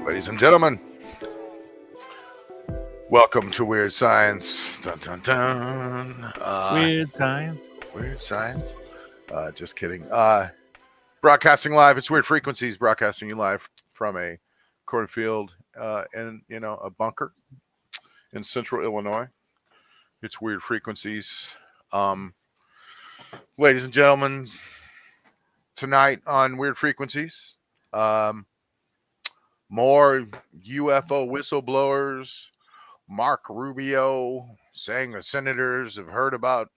Ladies and gentlemen, welcome to Weird Science. Dun, dun, dun. Weird science. Weird Science. Just kidding. Broadcasting live. It's Weird Frequencies broadcasting you live from a cornfield in a bunker in central Illinois. It's Weird Frequencies. Ladies and gentlemen, tonight on Weird Frequencies, more UFO whistleblowers. Mark Rubio saying the senators have heard about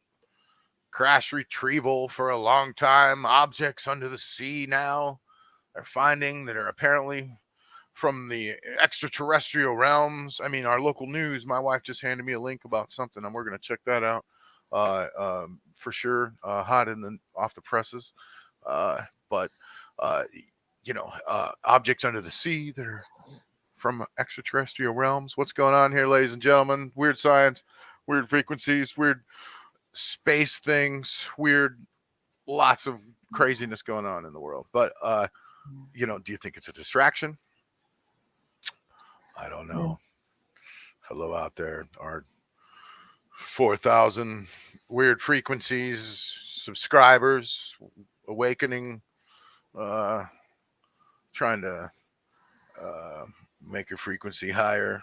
crash retrieval for a long time. Objects under the sea now they're finding that are apparently from the extraterrestrial realms. I mean, our local news, my wife just handed me a link about something, and we're going to check that out for sure. Hot off the presses. But objects under the sea that are from extraterrestrial realms. What's going on here, ladies and gentlemen? Weird science, weird frequencies, weird space things, lots of craziness going on in the world. But do you think it's a distraction? I don't know. Hello out there, our 4,000 weird frequencies subscribers awakening, trying to make your frequency higher.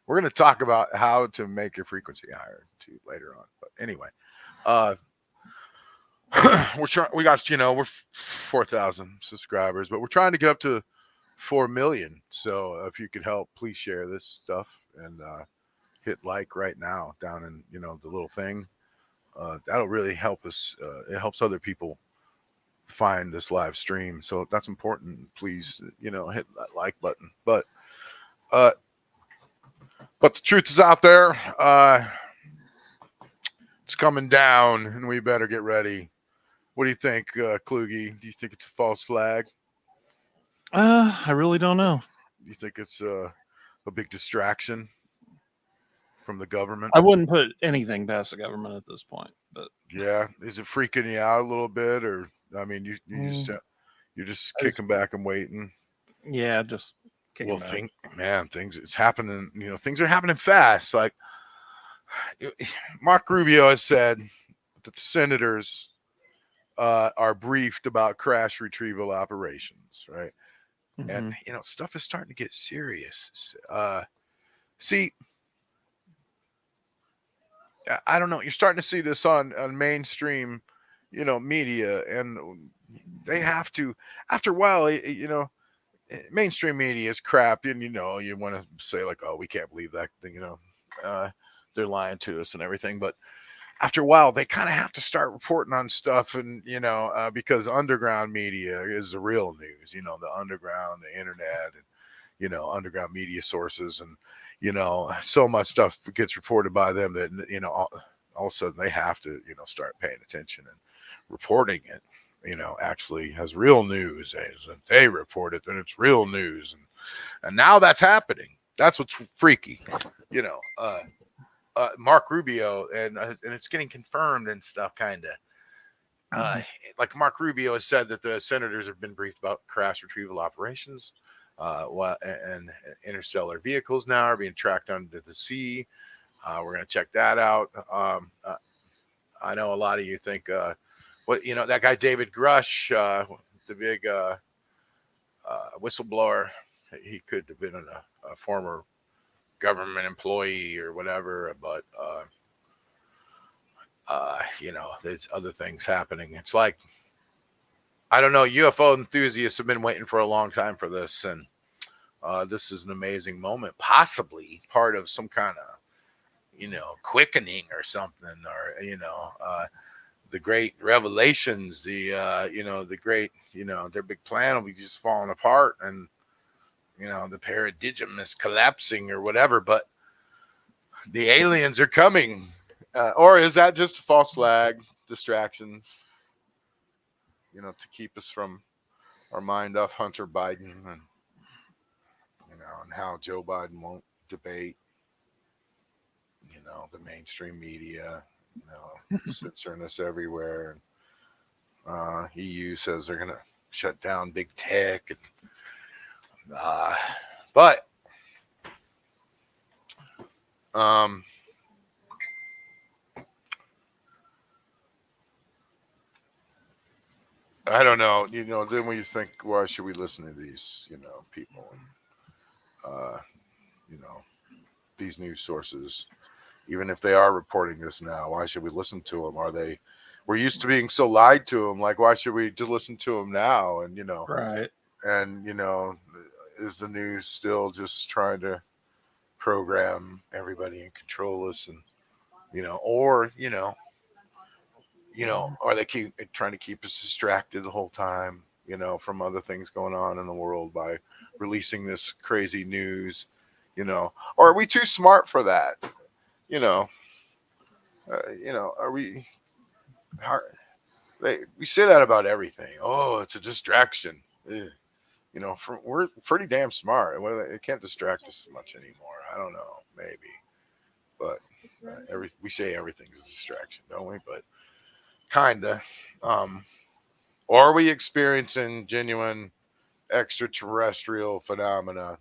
We're going to talk about how to make your frequency higher too later on. But anyway, we're 4,000 subscribers, but we're trying to get up to 4 million. So if you could help, please share this stuff and hit like right now down in the little thing. That'll really help us. It helps other people find this live stream, so that's important. Please hit that like button. But the truth is out there. It's coming down, and we better get ready. What do you think, Kluge? Do you think it's a false flag? I really don't know. You think it's a big distraction from the government? I wouldn't put anything past the government at this point. But yeah, is it freaking you out a little bit, or I mean, you're just kicking back and waiting? Yeah, just kicking back. Things it's happening. Things are happening fast. Like Mark Rubio has said that the senators are briefed about crash retrieval operations, right? Mm-hmm. And stuff is starting to get serious. See, I don't know. You're starting to see this on mainstream, media, and they have to. After a while, mainstream media is crap, and you want to say like, oh, we can't believe that thing, they're lying to us and everything. But after a while, they kind of have to start reporting on stuff, and because underground media is the real news. The underground, the internet, and underground media sources, and so much stuff gets reported by them that all of a sudden they have to start paying attention and reporting it. Actually has real news, and they report it, and it's real news, and now that's happening. That's what's freaky. Mark Rubio, and it's getting confirmed and stuff, kind of. Like Mark Rubio has said that the senators have been briefed about crash retrieval operations. And interstellar vehicles now are being tracked under the sea. We're going to check that out. I know a lot of you think, that guy David Grush, the big whistleblower, he could have been a former government employee or whatever, but there's other things happening. It's like, I don't know, UFO enthusiasts have been waiting for a long time for this, and this is an amazing moment, possibly part of some kind of quickening or something, or the great revelations, the great their big plan will be just falling apart, and the paradigm is collapsing or whatever, but the aliens are coming. Or is that just a false flag, distractions, to keep us from our mind off Hunter Biden and how Joe Biden won't debate, the mainstream media, censoring us everywhere. EU says they're gonna shut down big tech, but I don't know. Then when you think, why should we listen to these, people, and these news sources, even if they are reporting this now, why should we listen to them? We're used to being so lied to them. Like, why should we just listen to them now? And, Right. And, is the news still just trying to program everybody and control us? And, or they keep trying to keep us distracted the whole time, from other things going on in the world by releasing this crazy news, or are we too smart for that? Are we? We say that about everything. Oh, it's a distraction. We're pretty damn smart. It can't distract us much anymore. I don't know, maybe, but we say everything's a distraction, don't we? But kinda. Or are we experiencing genuine extraterrestrial phenomena?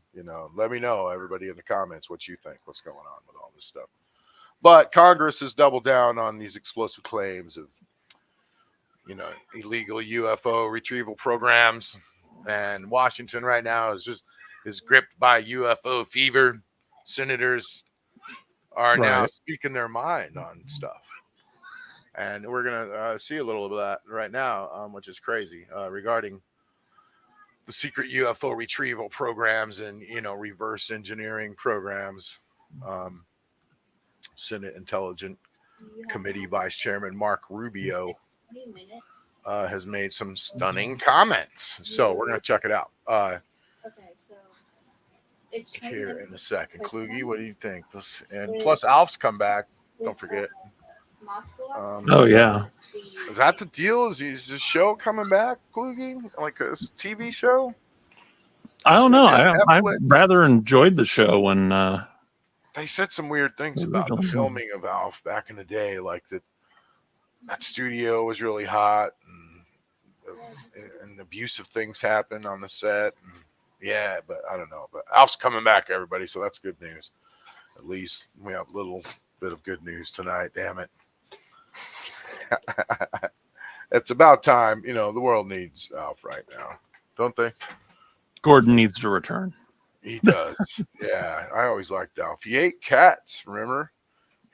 Let me know, everybody, in the comments, what you think. What's going on with all this stuff? But Congress has doubled down on these explosive claims of, illegal UFO retrieval programs, and Washington right now is gripped by UFO fever. Senators are now speaking their mind on stuff, and we're gonna see a little of that right now, which is crazy, regarding the secret UFO retrieval programs and reverse engineering programs. Senate Intelligence Committee Vice Chairman Mark Rubio has made some stunning comments. So we're going to check it out here in a second. Kluge, what do you think? And plus, Alf's come back. Don't forget. Oh, yeah. Is that the deal? Is this show coming back, Kluge? Like a TV show? I don't know. I rather enjoyed the show when they said some weird things about the filming of Alf back in the day, like that studio was really hot, and abusive things happened on the set. And yeah, but I don't know. But Alf's coming back, everybody, so that's good news. At least we have a little bit of good news tonight. Damn it. It's about time. The world needs Alf right now, don't they? Gordon needs to return. He does. Yeah, I always liked Alf. He ate cats, remember?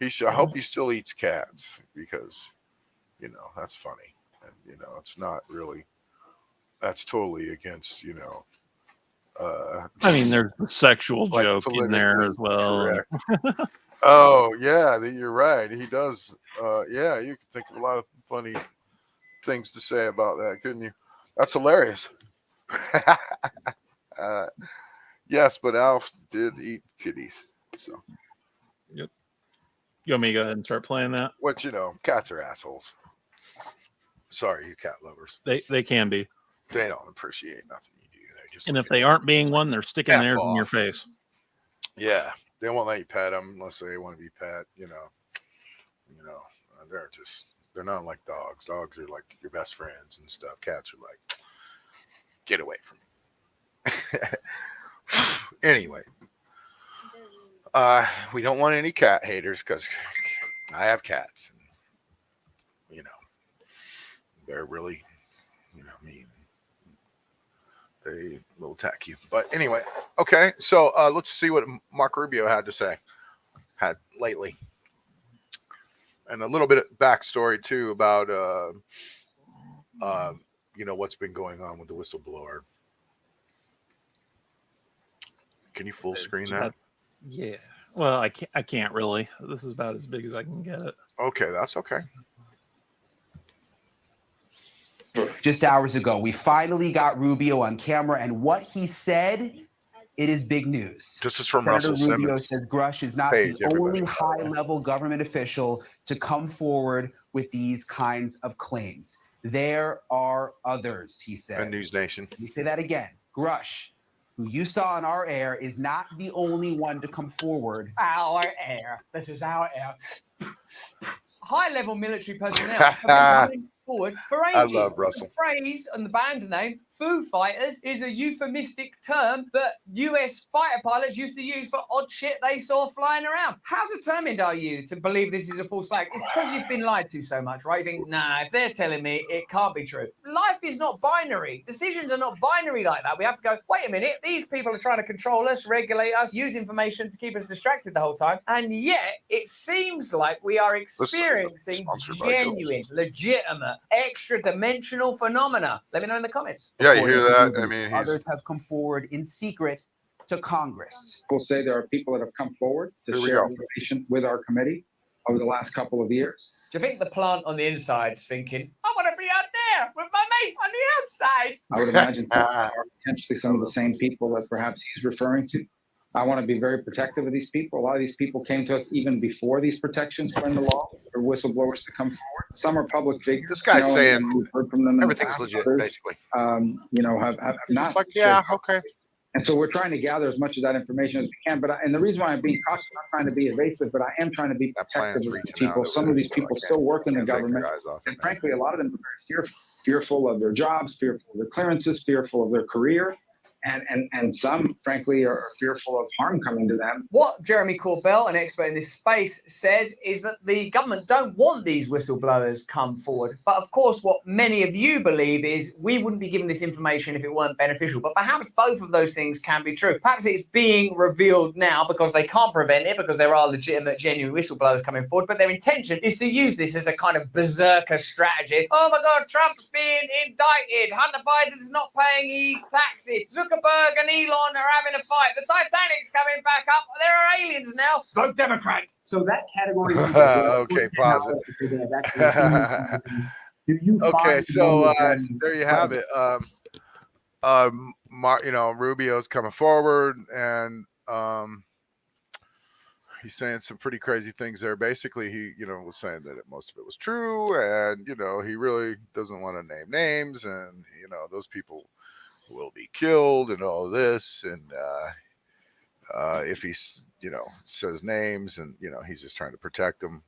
I hope he still eats cats, because, that's funny. And, it's not really, that's totally against, I mean, there's a sexual joke in there as well. Oh, yeah, you're right. He does. Yeah, you can think of a lot of funny things to say about that, couldn't you? That's hilarious. Yes, but Alf did eat kitties. So. Yep. You want me to go ahead and start playing that? What, cats are assholes. Sorry, you cat lovers. They can be. They don't appreciate nothing you do. And if they aren't being one, they're sticking theirs in your face. Yeah, they won't let you pet them unless they want to be pet. They're not like dogs. Dogs are like your best friends and stuff. Cats are like, get away from me. Anyway, we don't want any cat haters, because I have cats, and they're really mean. They will attack you. But anyway, okay, so let's see what Mark Rubio had lately, and a little bit of backstory too about what's been going on with the whistleblower. Can you full screen that? Yeah. Well, I can't really. This is about as big as I can get it. Okay, that's okay. Just hours ago, we finally got Rubio on camera, and what he said, it is big news. This is from Senator Russell Rubio Simmons. says Grush is not the only high-level government official to come forward with these kinds of claims. There are others, he says. And News Nation. Let me say that again. Grush, who you saw on our air, is not the only one to come forward. Our air. This is our air. high-level military personnel have been putting forward for I ages. love Russell. The phrase and the band name Foo Fighters is a euphemistic term that US fighter pilots used to use for odd shit they saw flying around. How determined are you to believe this is a false flag? It's because you've been lied to so much, right? You think, nah, if they're telling me, it can't be true. Life is not binary. Decisions are not binary like that. We have to go, wait a minute, these people are trying to control us, regulate us, use information to keep us distracted the whole time. And yet, it seems like we are experiencing genuine, legitimate, extra-dimensional phenomena. Let me know in the comments. Yeah, you hear that? I mean, others have come forward in secret to Congress. We'll say there are people that have come forward to share information with our committee over the last couple of years. Do you think the plant on the inside is thinking, I want to be out there with my mate on the outside? I would imagine there are potentially some of the same people that perhaps he's referring to. I want to be very protective of these people. A lot of these people came to us even before these protections were in the law for whistleblowers to come forward. Some are public figures. This guy's saying we've heard from them everything's legit, basically. Have not. Just like, yeah, okay. And so we're trying to gather as much of that information as we can. And the reason why I'm being cautious, I'm not trying to be evasive, but I am trying to be protective of these people. Some of these people still work in the government. And frankly, a lot of them are very fearful of their jobs, fearful of their clearances, fearful of their career. And some, frankly, are fearful of harm coming to them. What Jeremy Corbell, an expert in this space, says is that the government don't want these whistleblowers come forward. But of course, what many of you believe is we wouldn't be given this information if it weren't beneficial. But perhaps both of those things can be true. Perhaps it's being revealed now because they can't prevent it, because there are legitimate, genuine whistleblowers coming forward. But their intention is to use this as a kind of berserker strategy. Oh my God, Trump's being indicted. Hunter Biden's not paying his taxes. Zuckerberg and Elon are having a fight. The Titanic's coming back up. There are aliens now. Vote Democrat. So that category. Okay, pause it. Okay, so there you have it. Rubio's coming forward, and he's saying some pretty crazy things there. Basically, he was saying that most of it was true, and he really doesn't want to name names, and those people will be killed and all this, and if he says names, and he's just trying to protect them,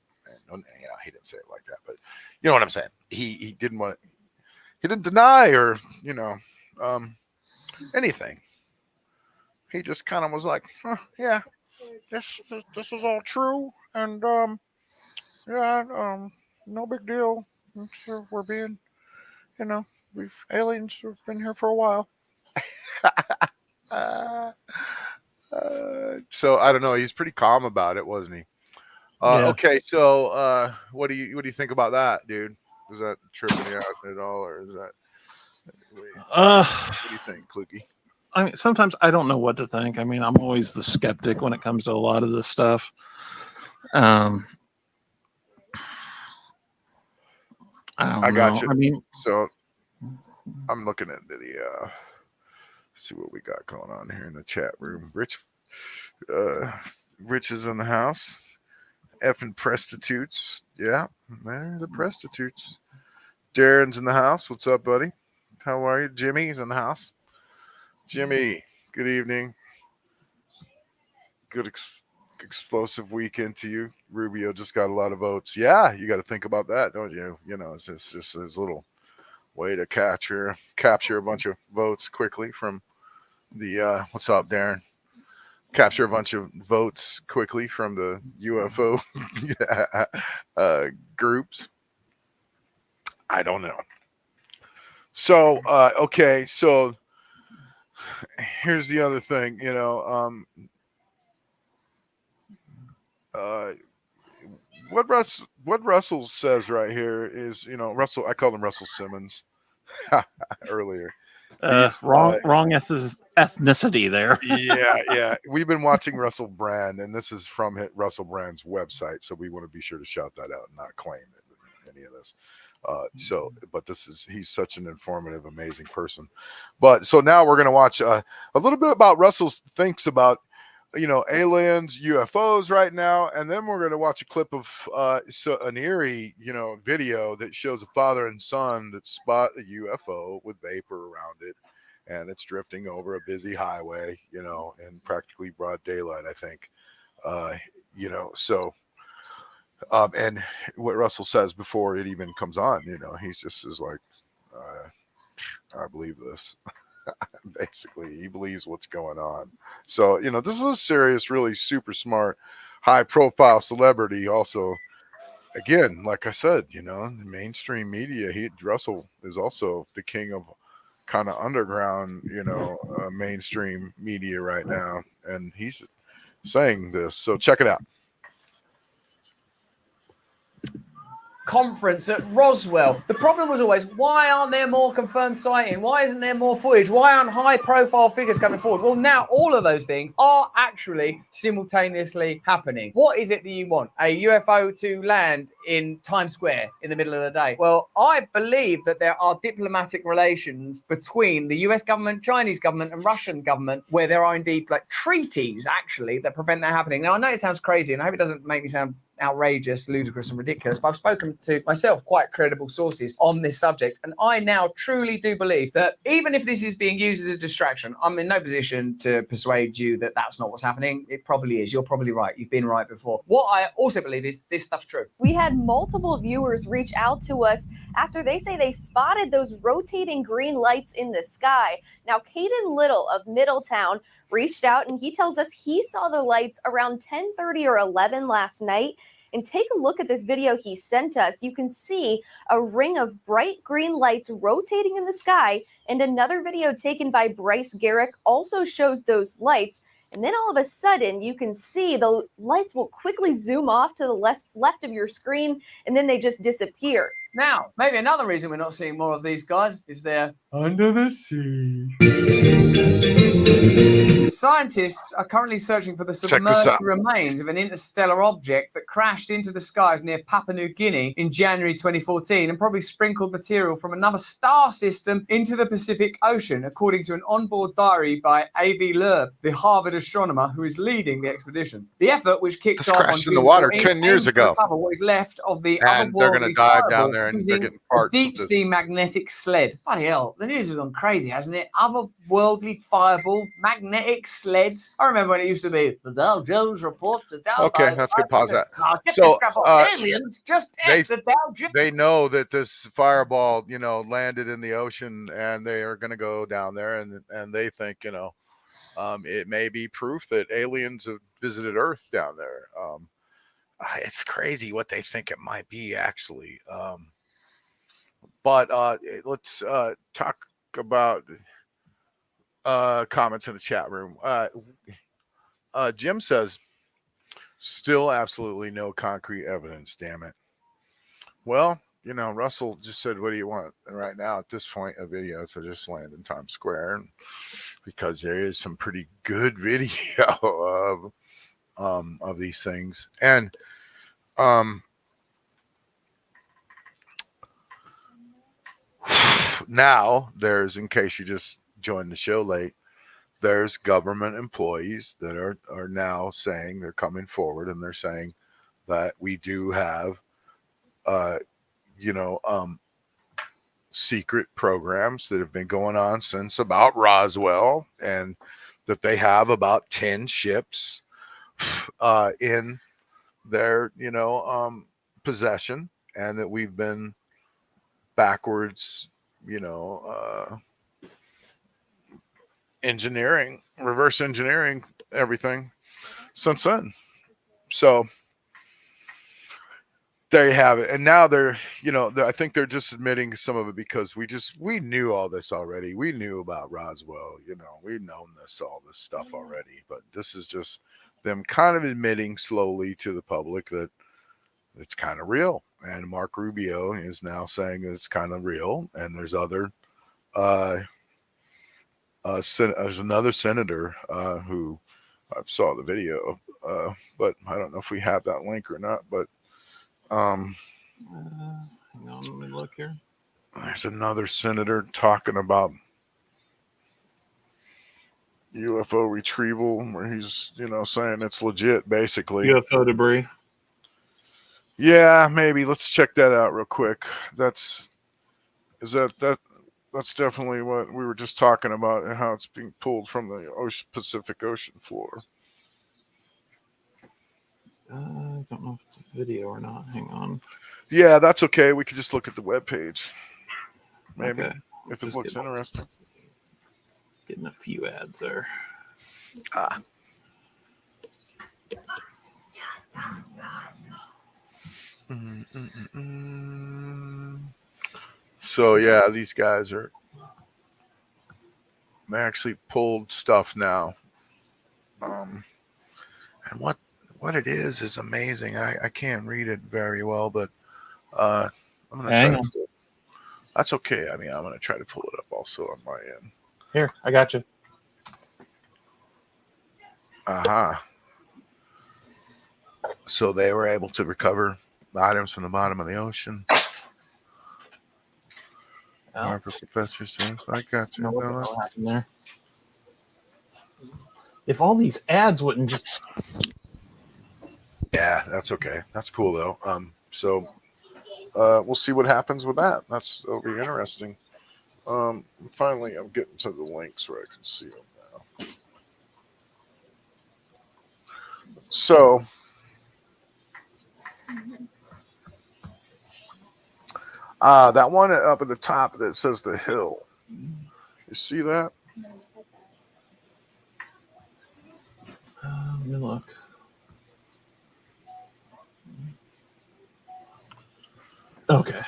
and he didn't say it like that, but you know what I'm saying. He didn't deny or anything. He just kind of was like, yeah, this is all true, and no big deal. We're being aliens have been here for a while. So I don't know. He's pretty calm about it, wasn't he? Yeah. Okay, so what do you think about that, dude? Is that tripping you out at all, or is that? What do you think, Kluge? I mean, sometimes I don't know what to think. I mean, I'm always the skeptic when it comes to a lot of this stuff. I got you. I mean, so I'm looking at the see what we got going on here in the chat room. Rich is in the house. Effing prostitutes. Yeah, they're the prostitutes. Darren's in the house. What's up, buddy? How are you? Jimmy's in the house. Jimmy, good evening. Good explosive weekend to you. Rubio just got a lot of votes. Yeah, you got to think about that, don't you? It's just his little way to capture a bunch of votes quickly from the what's up, Darren? Capture a bunch of votes quickly from the UFO groups. I don't know. So okay, so here's the other thing, what Russell says right here is, Russell, I called him Russell Simmons earlier. Wrong ethnicity there. yeah. We've been watching Russell Brand, and this is from Russell Brand's website, so we want to be sure to shout that out and not claim any of this. But he's such an informative, amazing person. But so now we're going to watch a little bit about Russell thinks about, aliens, UFOs right now. And then we're going to watch a clip of an eerie, video that shows a father and son that spot a UFO with vapor around it. And it's drifting over a busy highway, in practically broad daylight, I think. So And what Russell says before it even comes on, he's just is like, I believe this. Basically, he believes what's going on. So, this is a serious, really super smart, high profile celebrity. Also, again, like I said, the mainstream media, Russell is also the king of kind of underground, mainstream media right now. And he's saying this. So check it out. Conference at Roswell. The problem was always, why aren't there more confirmed sighting? Why isn't there more footage? Why aren't high profile figures coming forward? Well, now all of those things are actually simultaneously happening. What is it that you want? A UFO to land in Times Square in the middle of the day? Well, I believe that there are diplomatic relations between the US government, Chinese government, and Russian government where there are indeed like treaties actually that prevent that happening. Now, I know it sounds crazy, and I hope it doesn't make me sound outrageous, ludicrous, and ridiculous, but I've spoken to myself quite credible sources on this subject, and I now truly do believe that even if this is being used as a distraction, I'm in no position to persuade you that that's not what's happening. It probably is. You're probably right. You've been right before. What I also believe is this stuff's true. We had multiple viewers reach out to us after they say they spotted those rotating green lights in the sky. Now, Caden Little of Middletown reached out, and he tells us he saw the lights around 10:30 or 11 last night. And take a look at this video he sent us. You can see a ring of bright green lights rotating in the sky, and another video taken by Bryce Garrick also shows those lights. And then all of a sudden, you can see the lights will quickly zoom off to the left of your screen, and then they just disappear. Now, maybe another reason we're not seeing more of these guys is they're under the sea. Scientists are currently searching for the submerged remains of an interstellar object that crashed into the skies near Papua New Guinea in January 2014 and probably sprinkled material from another star system into the Pacific Ocean, according to an onboard diary by A.V. Loeb, the Harvard astronomer who is leading the expedition. The effort, which kicked off crashed in the water 10 years ago. What is left of the and they're going to dive down there and they're getting parts deep sea magnetic sled. Bloody hell, the news has gone crazy, hasn't it? Otherworldly fireball magnetic sleds. I remember when it used to be the Dow Jones reports the Dow. Okay, that's good. Pause that. So aliens just the Dow Jones. They know that this fireball, landed in the ocean, and they are going to go down there, and they think, it may be proof that aliens have visited Earth down there. It's crazy what they think it might be, actually. But let's talk about comments in the chat room. Jim says, still absolutely no concrete evidence, damn it. Well, Russell just said, what do you want? And right now, at this point, a video to just land in Times Square, and because there is some pretty good video of these things. And now there's, in case you just joined the show late, there's government employees that are now saying, they're coming forward and they're saying that we do have secret programs that have been going on since about Roswell, and that they have about 10 ships in their possession, and that we've been backwards reverse engineering everything since then. So there you have it. And now they're I think they're just admitting some of it because we knew all this already. We knew about Roswell, we've known all this stuff already, but this is just them kind of admitting slowly to the public that it's kind of real. And Mark Rubio is now saying that it's kind of real. And there's other, there's another senator who I saw the video, but I don't know if we have that link or not. But hang on, let me look here. There's another senator talking about UFO retrieval, where he's saying it's legit, basically. UFO debris. Yeah, maybe. Let's check that out real quick. That's definitely what we were just talking about, and how it's being pulled from the Pacific Ocean floor. I don't know if it's a video or not. Hang on. Yeah, that's okay. We could just look at the webpage. Maybe Okay. if it Just looks interesting. Getting a few ads there. Ah. So yeah, these guys are. They actually pulled stuff now. And what it is amazing. I can't read it very well, but I'm gonna Hang try on. to. That's okay. I mean, I'm gonna try to pull it up also on my end. Here, I got you. Aha. So they were able to recover items from the bottom of the ocean. Marvelous Professor says, I got you. What the hell happened there? If all these ads wouldn't just. Yeah, that's okay. That's cool though. So we'll see what happens with that. That'll be interesting. Finally, I'm getting to the links where I can see them now. So that one up at the top that says the hill. You see that? Let me look. Okay.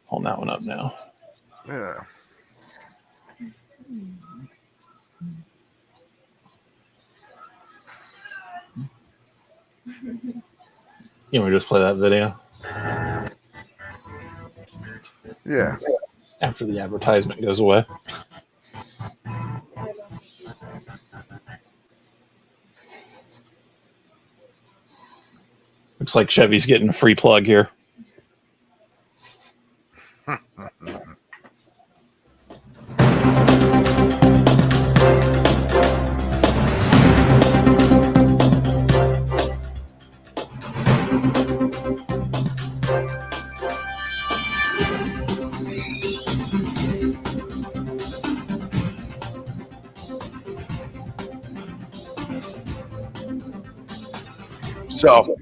Hold that one up now. Yeah. You want me to just play that video? Yeah. After the advertisement goes away. Looks like Chevy's getting a free plug here. So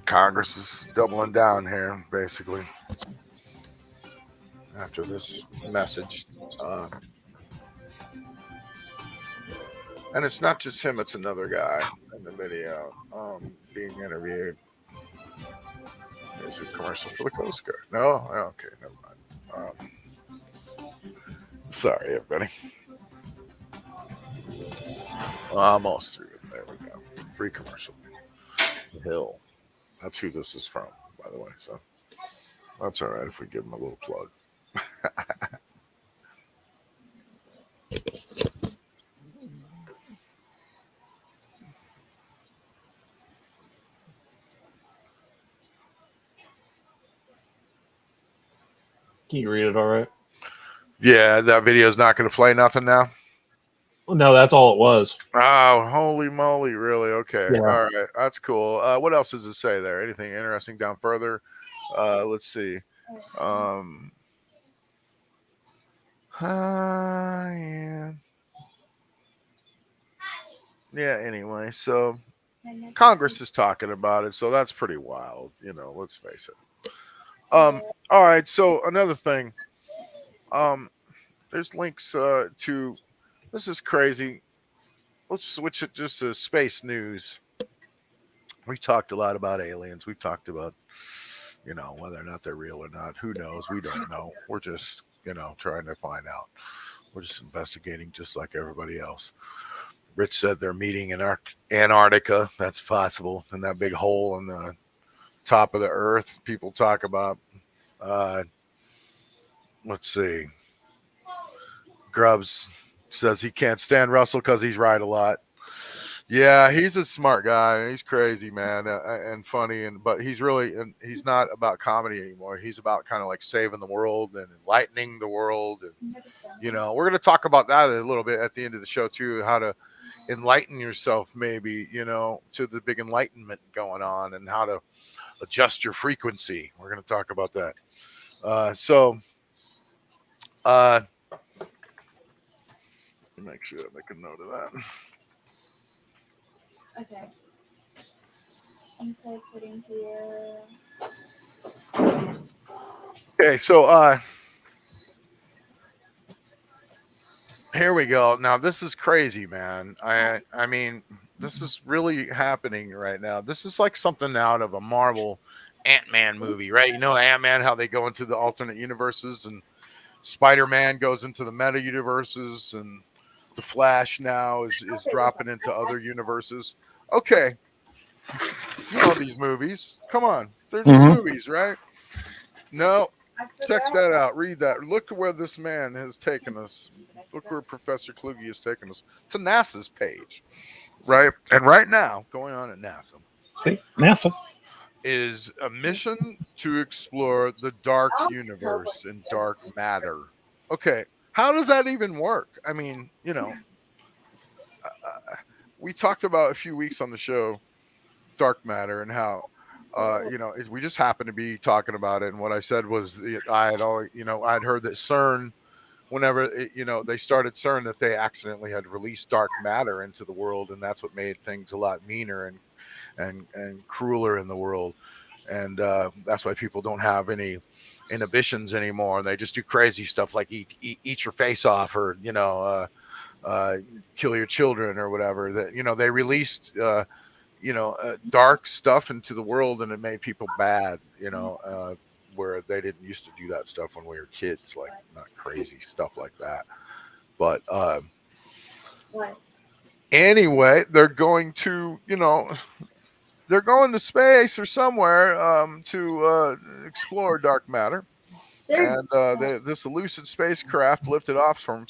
Congress is doubling down here, basically, after this message. And it's not just him, it's another guy in the video being interviewed. There's a commercial for the Coast Guard. No? Okay, never mind. Sorry, everybody. Almost through it. There we go. Free commercial. The Hill. That's who this is from, by the way. So that's all right if we give him a little plug. Can you read it all right? Yeah, that video is not going to play nothing now. Well, no, that's all it was. Oh, holy moly! Really? Okay. Yeah. All right. That's cool. What else does it say there? Anything interesting down further? Let's see. Yeah. Yeah. Anyway, so Congress is talking about it, so that's pretty wild. Let's face it. All right. So another thing. There's links to. This is crazy. Let's switch it just to space news. We talked a lot about aliens. We've talked about, whether or not they're real or not. Who knows? We don't know. We're just, trying to find out. We're just investigating just like everybody else. Rich said they're meeting in Antarctica. That's possible. In that big hole in the top of the earth people talk about. Let's see. Grubbs says he can't stand Russell because he's right a lot. Yeah, he's a smart guy. He's crazy, man, and funny, but he's he's not about comedy anymore. He's about kind of like saving the world and enlightening the world. And, we're going to talk about that a little bit at the end of the show, too, how to enlighten yourself, maybe, to the big enlightenment going on and how to adjust your frequency. We're going to talk about that. Make sure I make a note of that. Okay. Okay, putting here. Okay, so here we go. Now this is crazy, man. I mean, this is really happening right now. This is like something out of a Marvel Ant-Man movie, right? You know Ant-Man, how they go into the alternate universes, and Spider-Man goes into the meta universes, and the Flash now is dropping into other universes. Okay, you know these movies. Come on, they're just movies, right? No, check that out. Read that. Look at where this man has taken us. Look where Professor Kluge has taken us. It's a NASA's page, right? And right now, going on at NASA See, NASA. is a mission to explore the dark universe and dark matter. Okay, how does that even work? I mean, you know, we talked about a few weeks on the show dark matter and how you know, we just happened to be talking about it, and what I said was I had always, you know, I'd heard that CERN, whenever you know, they started CERN, that they accidentally had released dark matter into the world, and that's what made things a lot meaner and crueler in the world, and that's why people don't have any inhibitions anymore, and they just do crazy stuff like eat your face off, or you know, kill your children or whatever. That, you know, they released you know, dark stuff into the world, and it made people bad, you know, where they didn't used to do that stuff when we were kids, like not crazy stuff like that. But anyway, they're going to, you know, they're going to space or somewhere to explore dark matter. And this elusive spacecraft lifted off from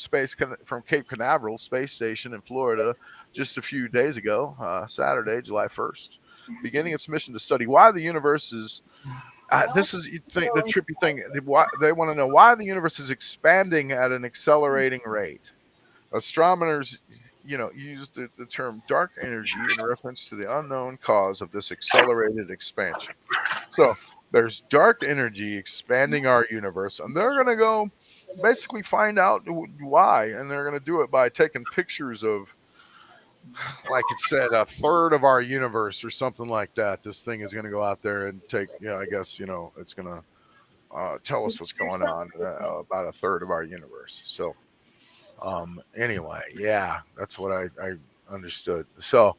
from Cape Canaveral Space Station in Florida just a few days ago, Saturday, July 1st, beginning its mission to study why the universe is. This is the trippy thing. They want to know why the universe is expanding at an accelerating rate. Astronomers, you know, use the term dark energy in reference to the unknown cause of this accelerated expansion. So there's dark energy expanding our universe, and they're going to go basically find out why, and they're going to do it by taking pictures of, like it said, a third of our universe or something like that. This thing is going to go out there and take, you know, I guess, you know, it's going to tell us what's going on about a third of our universe. So anyway, yeah, that's what I understood. So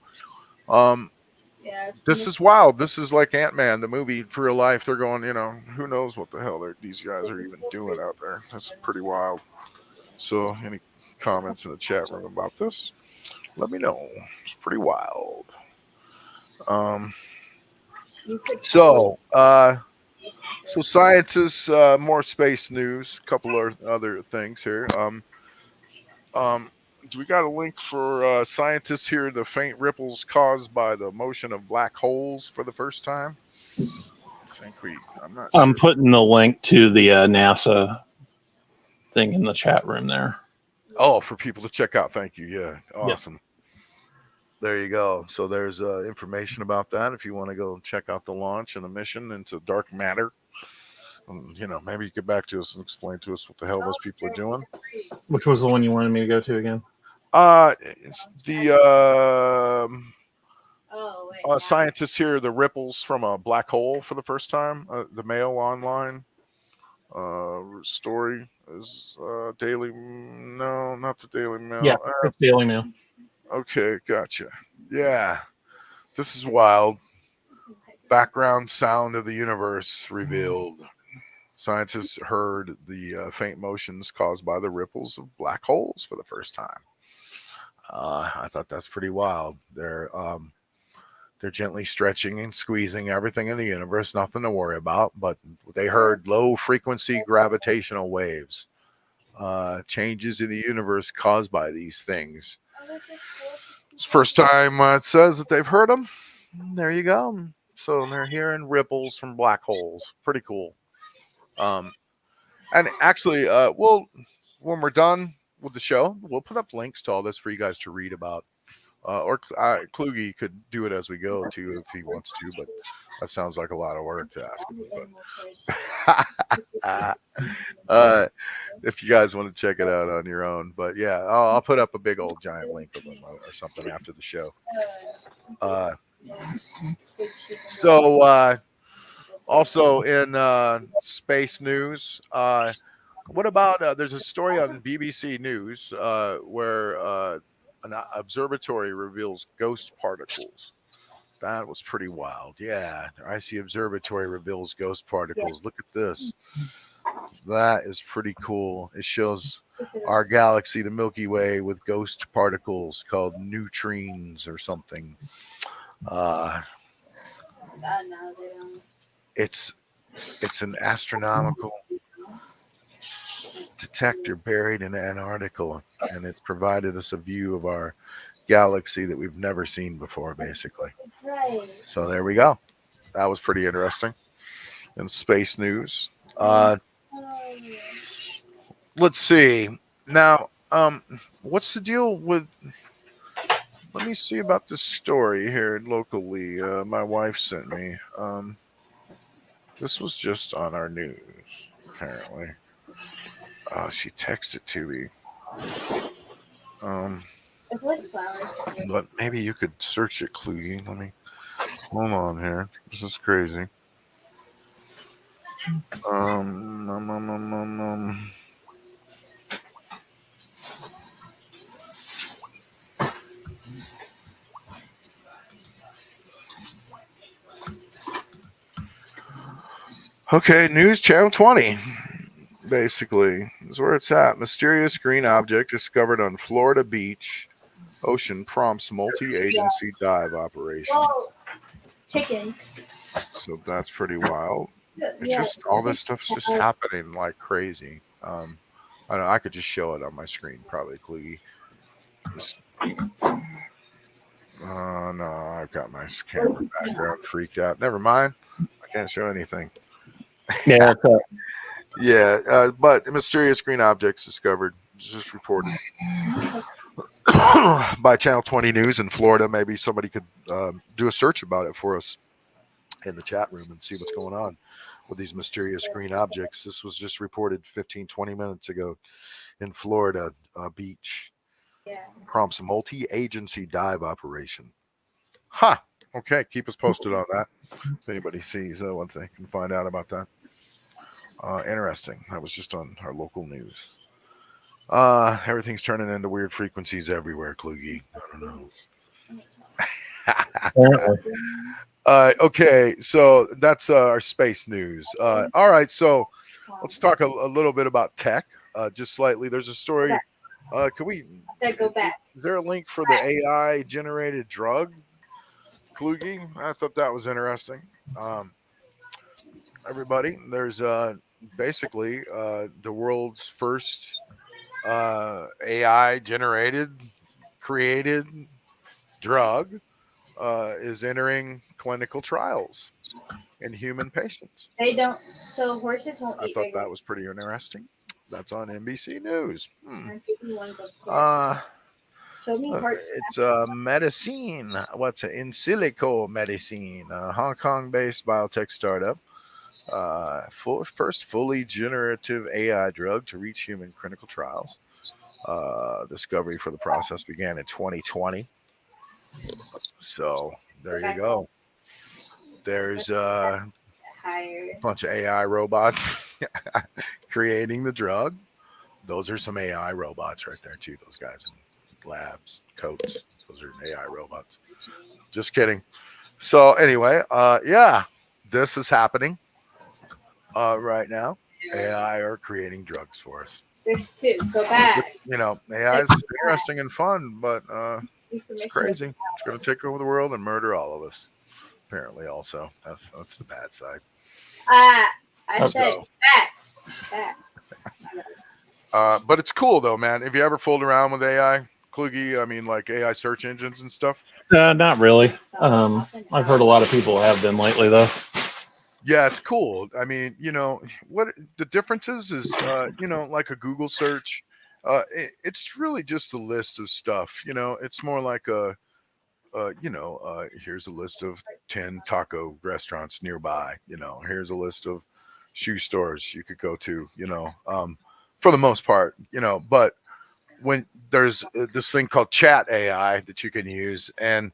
this is wild. This is like Ant-Man, the movie, for real life. They're going, you know, who knows what the hell these guys are even doing out there. That's pretty wild. So any comments in the chat room about this, let me know. It's pretty wild. So scientists, more space news, a couple of other things here. Do we got a link for scientists here? The faint ripples caused by the motion of black holes for the first time. I'm putting the link to the NASA thing in the chat room there. Oh, for people to check out. Thank you. Yeah, awesome. Yep. There you go. So there's information about that if you want to go check out the launch and the mission into dark matter. You know, maybe you get back to us and explain to us what the hell those people are doing. Which was the one you wanted me to go to again? It's the scientists here, the ripples from a black hole for the first time. The Mail Online story is Daily. No, not the Daily Mail. Yeah, it's Daily Mail. Okay, gotcha. Yeah, this is wild. Background sound of the universe revealed. Scientists heard the faint motions caused by the ripples of black holes for the first time. I thought that's pretty wild. They're gently stretching and squeezing everything in the universe, nothing to worry about. But they heard low frequency gravitational waves, changes in the universe caused by these things. It's the first time it says that they've heard them. There you go. So they're hearing ripples from black holes. Pretty cool. And actually, when we're done with the show, we'll put up links to all this for you guys to read about. Or Kluge could do it as we go too if he wants to, but That sounds like a lot of work to ask him, but if you guys want to check it out on your own. But yeah, I'll put up a big old giant link of them or something after the show. So also in space news, what about there's a story on BBC News where an observatory reveals ghost particles. That was pretty wild. Yeah, IC Observatory reveals ghost particles. Look at this. That is pretty cool. It shows our galaxy, the Milky Way, with ghost particles called neutrines or something. It's an astronomical detector buried in Antarctica, and it's provided us a view of our galaxy that we've never seen before, basically. So there we go. That was pretty interesting. In space news. Let's see. Now, what's the deal with... Let me see about this story here locally. My wife sent me. This was just on our news, apparently. She texted to me. But maybe you could search it, Kluge. Let me... Hold on here. This is crazy. Okay, News Channel 20. Basically, is where it's at. Mysterious green object discovered on Florida beach. Ocean prompts multi-agency dive operation. Whoa, chickens. So that's pretty wild. It's just all this stuff's just happening like crazy. I don't know, I could just show it on my screen, probably, Kluge. Oh no, I've got my camera background freaked out. Never mind. I can't show anything. Yeah. Yeah, but mysterious green objects discovered, just reported by Channel 20 News in Florida. Maybe somebody could do a search about it for us in the chat room and see what's going on with these mysterious green objects. This was just reported 15-20 minutes ago in Florida beach. Prompts multi-agency dive operation. Ha! Okay, keep us posted on that. If anybody sees what they can find out about that. Interesting. That was just on our local news. Everything's turning into weird frequencies everywhere, Kluge. I don't know. Okay, so that's our space news. All right, so let's talk a little bit about tech, just slightly. There's a story. Can we Go back. Is there a link for the AI generated drug, Kluge? I thought that was interesting. Everybody, there's basically the world's first AI generated, created drug is entering clinical trials in human patients. They don't. So horses won't I eat. thought that was pretty interesting. That's on NBC News. It's medicine. What's it? In silico medicine, a Hong Kong-based biotech startup. First fully generative AI drug to reach human clinical trials. Discovery for the process began in 2020. So there you go. There's a bunch of AI robots creating the drug. Those are some AI robots right there too. Those guys in labs, coats. Those are AI robots. Just kidding. So anyway, yeah, this is happening right now. AI are creating drugs for us. There's two. Go back. You know, AI is interesting and fun, but it's crazy. It's going to take over the world and murder all of us. Apparently, also that's the bad side. I said back. But it's cool though, man. Have you ever fooled around with AI, Kluge? I mean, like AI search engines and stuff. Not really. I've heard a lot of people have been lately, though. Yeah, it's cool. I mean, you know what the difference is you know, like a Google search. It's really just a list of stuff. You know, it's more like a here's a list of 10 taco restaurants nearby. Here's a list of shoe stores you could go to. For the most part. But when there's this thing called Chat AI that you can use, and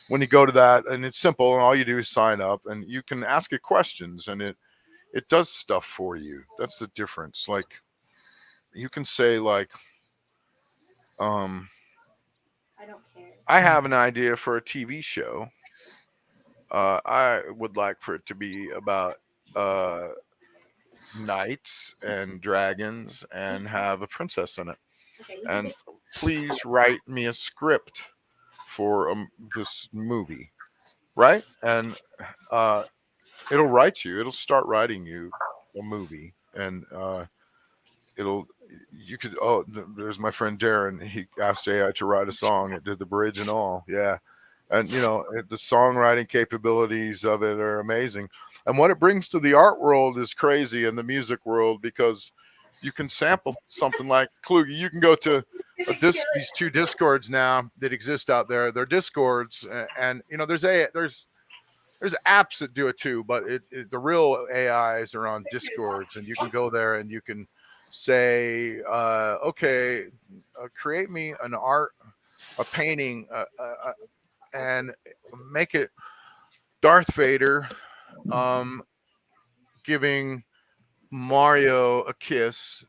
when you go to that, and it's simple, and all you do is sign up, and you can ask it questions, and it does stuff for you. That's the difference. Like you can say like, I don't care. I have an idea for a TV show. I would like for it to be about knights and dragons and have a princess in it. Okay, And please write me a script for this movie, right? And it'll write you. It'll start writing you a movie, and it'll. You could. Oh, there's my friend Darren. He asked AI to write a song. It did the bridge and all. Yeah, and the songwriting capabilities of it are amazing. And what it brings to the art world is crazy, and the music world, because you can sample something like Kluge. You can go to these two discords now that exist out there. They're discords, and there's apps that do it too, but the real AIs are on discords, and you can go there and you can say, okay, create me a painting, and make it Darth Vader giving Mario a kiss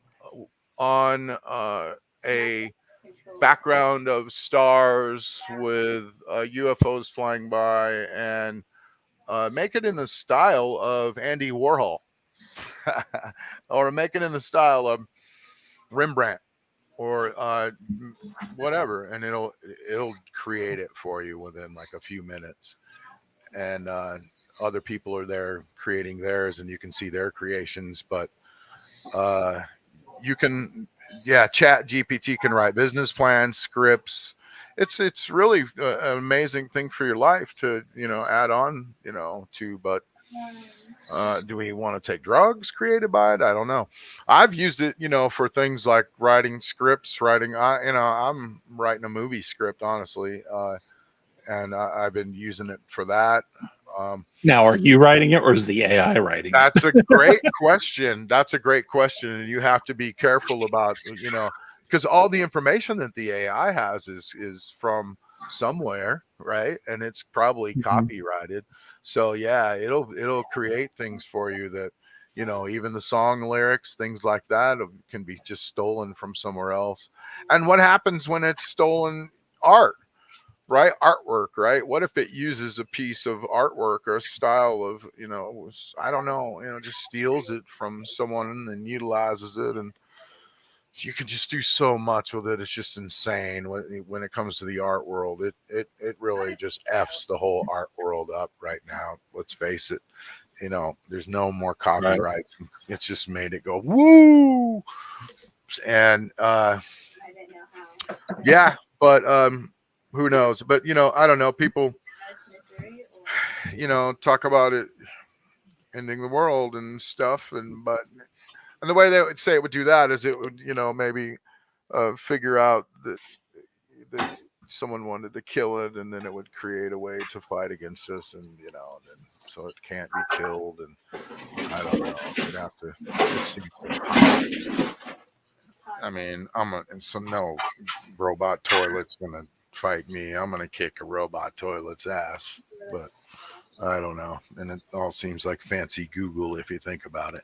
on a background of stars with UFOs flying by, and make it in the style of Andy Warhol, or make it in the style of Rembrandt, or whatever, and it'll create it for you within like a few minutes. And other people are there creating theirs, and you can see their creations. But you can, Chat GPT can write business plans, scripts. It's really an amazing thing for your life to add on to. But do we want to take drugs created by it? I don't know. I've used it for things like writing scripts, I'm writing a movie script, honestly, and I've been using it for that. Now, are you writing it, or is the AI writing it? That's a great question. That's a great question. And you have to be careful about, because all the information that the AI has is from somewhere, right? And it's probably copyrighted. So yeah, it'll create things for you that, even the song lyrics, things like that can be just stolen from somewhere else. And what happens when it's stolen art? Right, artwork, right? What if it uses a piece of artwork or a style of I don't know, just steals it from someone and utilizes it, and you can just do so much with it. It's just insane when it comes to the art world. It really just f's the whole art world up right now. Let's face it, there's no more copyright. Right. It's just made it go woo, and yeah, but who knows? But I don't know. People, talk about it ending the world and stuff, and the way they would say it would do that is it would, maybe figure out that someone wanted to kill it, and then it would create a way to fight against us, and then so it can't be killed, and I don't know. You'd have to. It seems, I mean, no robot toilet's gonna fight me. I'm gonna kick a robot toilet's ass, but I don't know. And it all seems like fancy Google if you think about it.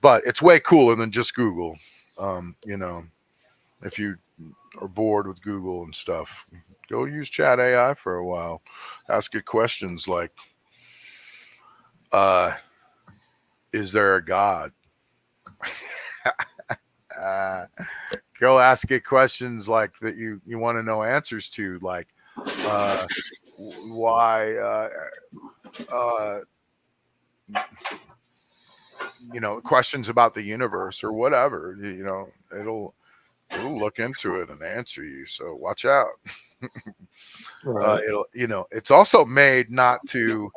But it's way cooler than just Google. If you are bored with Google and stuff, go use Chat AI for a while. Ask it questions like, is there a God? Go ask it questions like that you want to know answers to, like why questions about the universe or whatever. It'll look into it and answer you, so watch out. Right. It's also made not to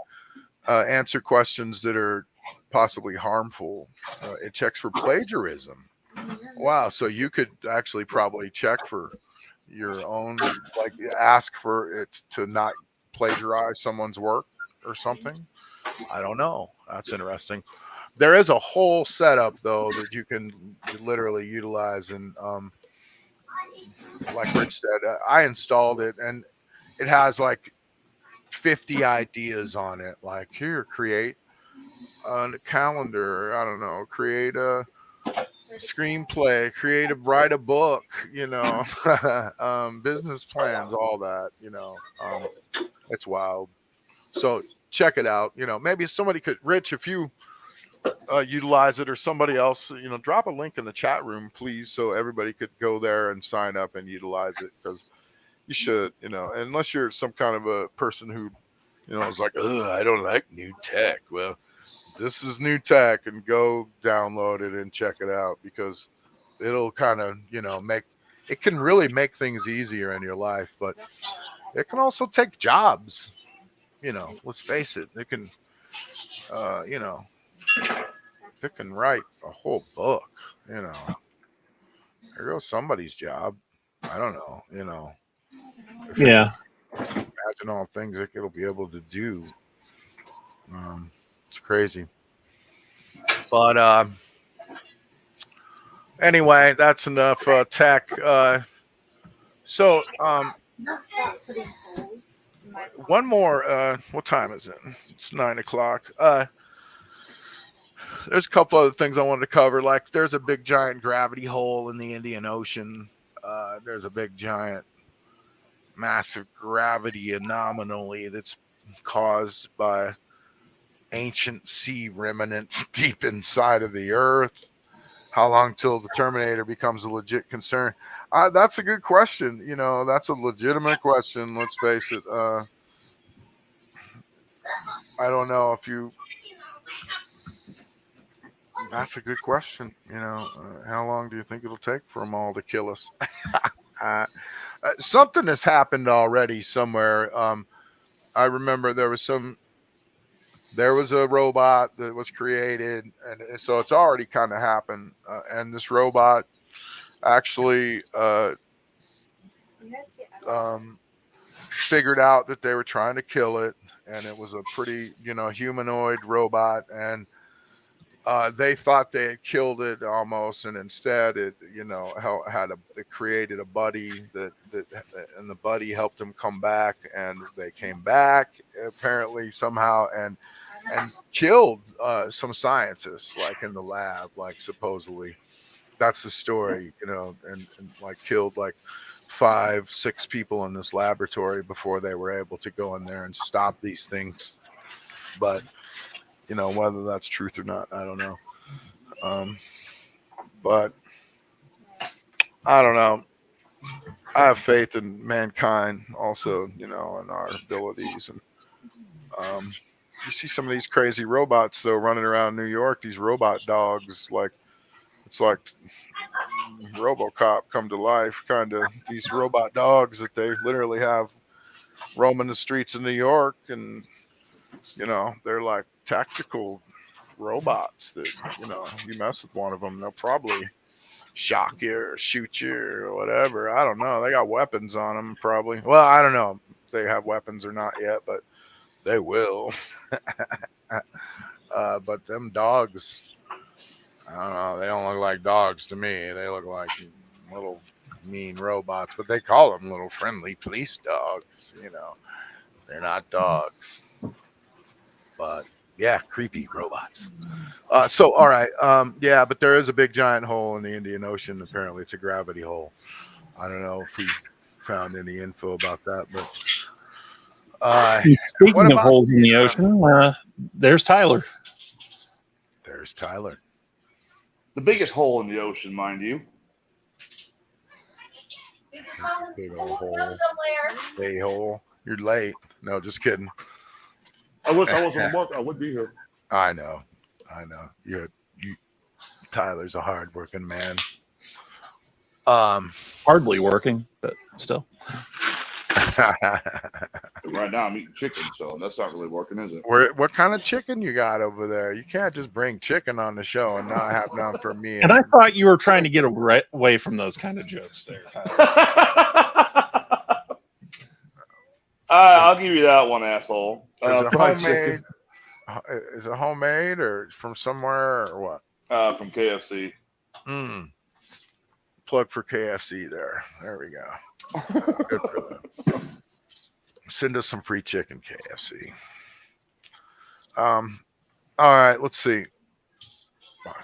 answer questions that are possibly harmful. It checks for plagiarism. Wow, so you could actually probably check for your own, like ask for it to not plagiarize someone's work or something. I don't know. That's interesting. There is a whole setup though that you can literally utilize, and like Rich said, I installed it, and it has like 50 ideas on it. Like, here, create a calendar. I don't know, create a screenplay, write a book. Business plans, all that. It's wild. So check it out. Maybe somebody could, Rich, if you utilize it, or somebody else, drop a link in the chat room, please, so everybody could go there and sign up and utilize it, because you should, unless you're some kind of a person who, is like, I don't like new tech. Well, this is new tech, and go download it and check it out, because it'll kind of, it can really make things easier in your life, but it can also take jobs. Let's face it, it can, it can write a whole book, there goes somebody's job. I don't know, Yeah. imagine all things that it'll be able to do. It's crazy. But anyway, that's enough tech. So one more. What time is it? It's 9 o'clock. There's a couple other things I wanted to cover. Like, there's a big giant gravity hole in the Indian Ocean. There's a big giant massive gravity anomaly that's caused by ancient sea remnants deep inside of the earth. How long till the Terminator becomes a legit concern? That's a good question. That's a legitimate question. Let's face it. I don't know if you. That's a good question. How long do you think it'll take for them all to kill us? Something has happened already somewhere. I remember there was a robot that was created, and so it's already kind of happened. And this robot actually figured out that they were trying to kill it, and it was a pretty, humanoid robot, and they thought they had killed it almost, and instead it, it created a buddy and the buddy helped them come back, and they came back apparently somehow and killed some scientists, like in the lab, like supposedly. That's the story, and like killed like 5-6 people in this laboratory before they were able to go in there and stop these things. But whether that's truth or not, I don't know. But I don't know. I have faith in mankind also, in our abilities. And you see some of these crazy robots though running around New York, these robot dogs, like it's like RoboCop come to life, kind of. These robot dogs that they literally have roaming the streets of New York, and they're like tactical robots that, you mess with one of them, they'll probably shock you or shoot you or whatever. I don't know. They got weapons on them, probably. Well, I don't know if they have weapons or not yet, but they will. But them dogs, I don't know. They don't look like dogs to me. They look like little mean robots, but they call them little friendly police dogs. They're not dogs, but yeah, creepy robots. So, all right. Yeah, but there is a big giant hole in the Indian Ocean. Apparently it's a gravity hole. I don't know if we found any info about that, but speaking of holes in the ocean, there's Tyler. There's Tyler. The biggest hole in the ocean, mind you. Big old hole. Big hole. You're late. No, just kidding. I wish I wasn't work. I would be here. I know. You Tyler's a hard-working man. Hardly working, but still. Right now I'm eating chicken, so that's not really working, is it? What kind of chicken you got over there? You can't just bring chicken on the show and not have none for me. And I thought you were trying to get away from those kind of jokes there, Tyler. I'll give you that one, asshole. Is it Fried homemade? chicken Is it homemade or from somewhere or what? from KFC. Plug for KFC there. There we go. Good for them. Send us some free chicken, KFC. All right, let's see.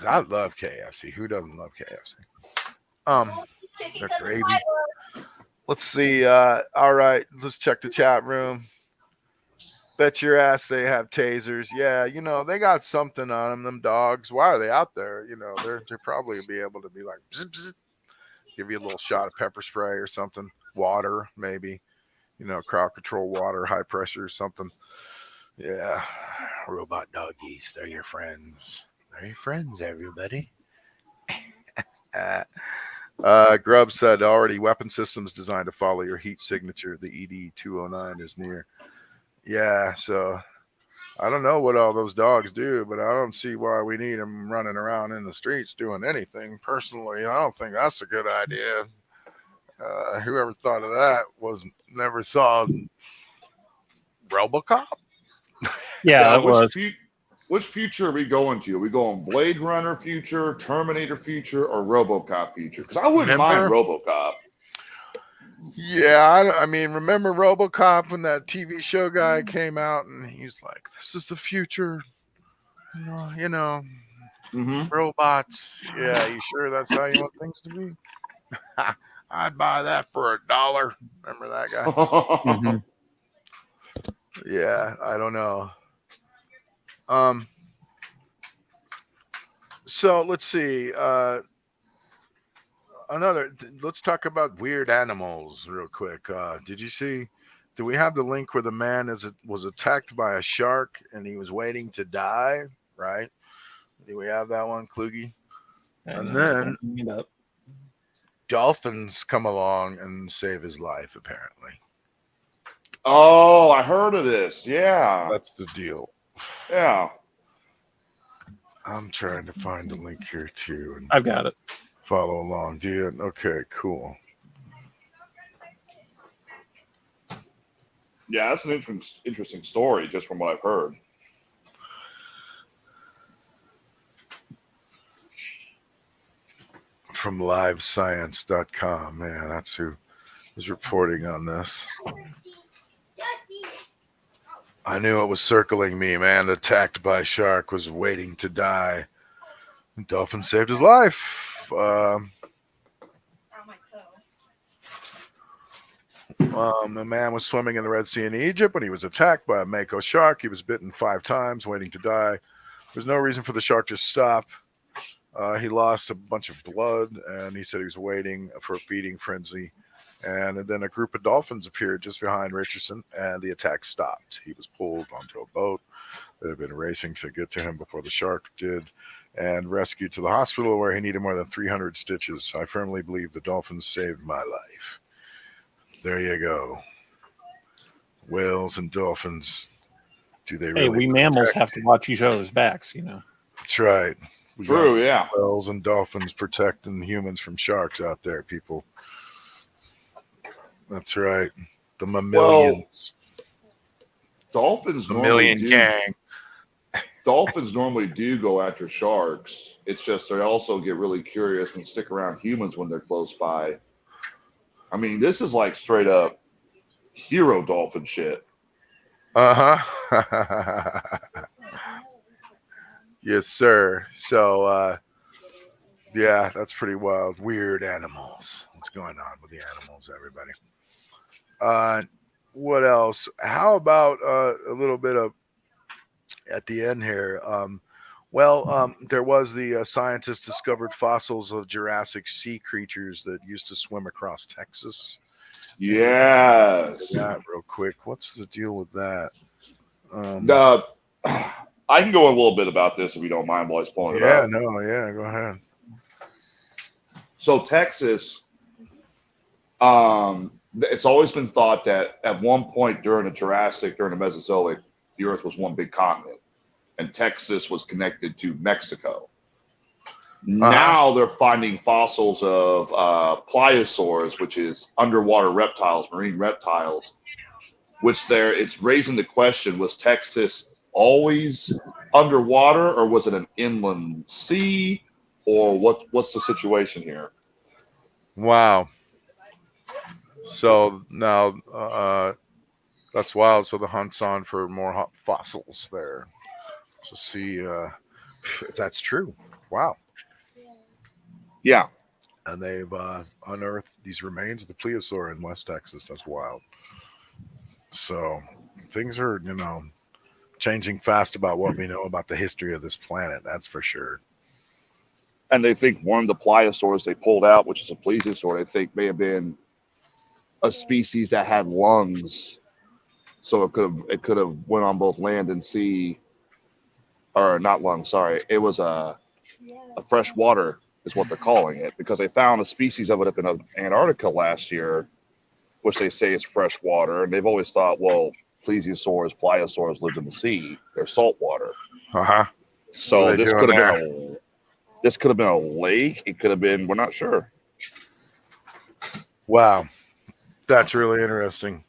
I love KFC. Who doesn't love KFC? Their gravy. Let's see. All right, let's check the chat room. Bet your ass they have tasers. Yeah, they got something on them. Them dogs. Why are they out there? They're probably be able to be like, bzz, bzz, give you a little shot of pepper spray or something. Water, maybe. Crowd control water, high pressure, something. Yeah, robot doggies. They're your friends. They're your friends, everybody. Grubb said already weapon systems designed to follow your heat signature. The ED-209 is near. Yeah, so I don't know what all those dogs do, but I don't see why we need them running around in the streets doing anything. Personally, I don't think that's a good idea. Whoever thought of that never saw RoboCop. Yeah, it was. Which future are we going to? Are we going Blade Runner future, Terminator future, or RoboCop future? Because I wouldn't mind RoboCop. Yeah, I mean, remember RoboCop when that TV show guy came out and he's like, "This is the future," robots. Yeah, you sure that's how you want things to be? I'd buy that for $1. Remember that guy? Mm-hmm. Yeah, I don't know. So let's see. Let's talk about weird animals real quick. Did you see? Do we have the link where the man was attacked by a shark and he was waiting to die? Right? Do we have that one, Kluge? And then dolphins come along and save his life. Apparently. Oh, I heard of this. Yeah, That's the deal. Yeah. I'm trying to find the link here too. And I've got it. follow along. Do you? Okay, cool. Yeah, that's an interesting story just from what I've heard. From livescience.com. Man, that's who is reporting on this. I knew it was circling me, man. Attacked by shark, was waiting to die. Dolphin saved his life. A man was swimming in the Red Sea in Egypt when he was attacked by a mako shark. He was bitten 5 times, waiting to die. There's no reason for the shark to stop. He lost a bunch of blood, and he said he was waiting for a feeding frenzy. And then a group of dolphins appeared just behind Richardson, and the attack stopped. He was pulled onto a boat that had been racing to get to him before the shark did, and rescued to the hospital where he needed more than 300 stitches. I firmly believe the dolphins saved my life. There you go. Whales and dolphins. Do they really? Hey, we mammals have to watch each other's backs, That's right. True, yeah. Whales and dolphins protecting humans from sharks out there, people. That's right. The mammalians. Well, dolphins normally do go after sharks. It's just they also get really curious and stick around humans when they're close by. I mean, this is like straight up hero dolphin shit. Yes, sir. So, yeah, that's pretty wild. Weird animals. What's going on with the animals, everybody? What else? How about a little bit of at the end here? There was the scientists discovered fossils of Jurassic sea creatures that used to swim across Texas. Yes. That real quick. What's the deal with that? I can go a little bit about this if you don't mind while I was pulling it up. Yeah, go ahead. So Texas, it's always been thought that at one point during the Mesozoic, the Earth was one big continent, and Texas was connected to Mexico. Now they're finding fossils of pliosaurs, which is underwater reptiles, marine reptiles, which it's raising the question: was Texas always underwater, or was it an inland sea, or what's the situation here? Wow. So now that's wild. So the hunt's on for more fossils there. So see if that's true. Wow. Yeah. And they've unearthed these remains of the plesiosaur in West Texas. That's wild. So things are, changing fast about what we know about the history of this planet. That's for sure. And they think one of the pliosaurs they pulled out, which is a plesiosaur, they think may have been a species that had lungs, so it could have went on both land and sea, or not lungs. Sorry, it was a fresh water is what they're calling it, because they found a species of it up in Antarctica last year, which they say is fresh water, and they've always thought, well, plesiosaurs, pliosaurs lived in the sea; they're salt water. So this could have been a lake. It could have been. We're not sure. Wow, that's really interesting.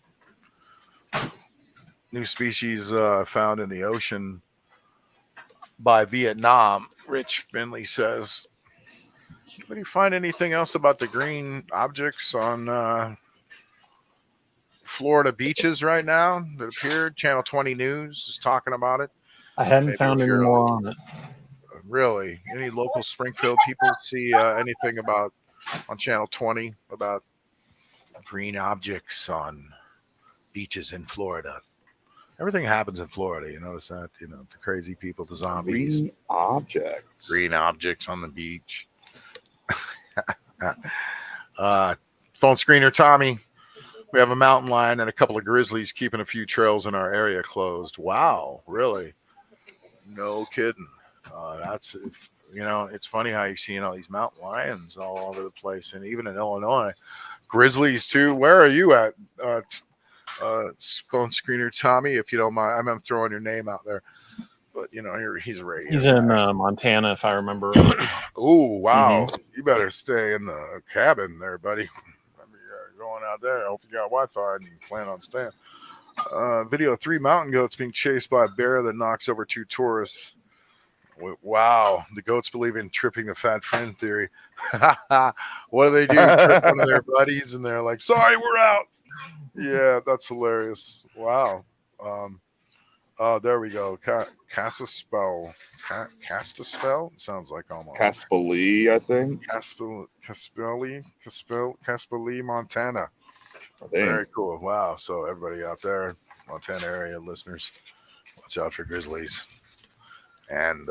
New species found in the ocean by Vietnam. Rich Finley says, "Did you find anything else about the green objects on Florida beaches right now that appeared? Channel 20 News is talking about it. I hadn't Maybe found if any you're more on it. Really, any local Springfield people see anything about on Channel 20 about green objects on beaches in Florida? Everything happens in Florida. You notice that? The crazy people, the zombies. Green objects on the beach. Phone screener Tommy. We have a mountain lion and a couple of grizzlies keeping a few trails in our area closed. Wow, really? No kidding. That's it's funny how you're seeing all these mountain lions all over the place, and even in Illinois, grizzlies too. Where are you at, phone screener Tommy? If you don't mind, I'm throwing your name out there, but he's right. He's in Montana, if I remember. Oh wow! Mm-hmm. You better stay in the cabin there, buddy. You're going out there. I hope you got Wi-Fi and you plan on staying. Video of 3 mountain goats being chased by a bear that knocks over 2 tourists. Wow, the goats believe in tripping the fat friend theory. What do they do? Trip one of their buddies, and they're like, "Sorry, we're out." Yeah, that's hilarious. Wow. There we go. Cast a spell. Sounds like almost Caspoli, I think. Caspoli, Montana. Very cool. Wow. So everybody out there, Montana area listeners, watch out for grizzlies and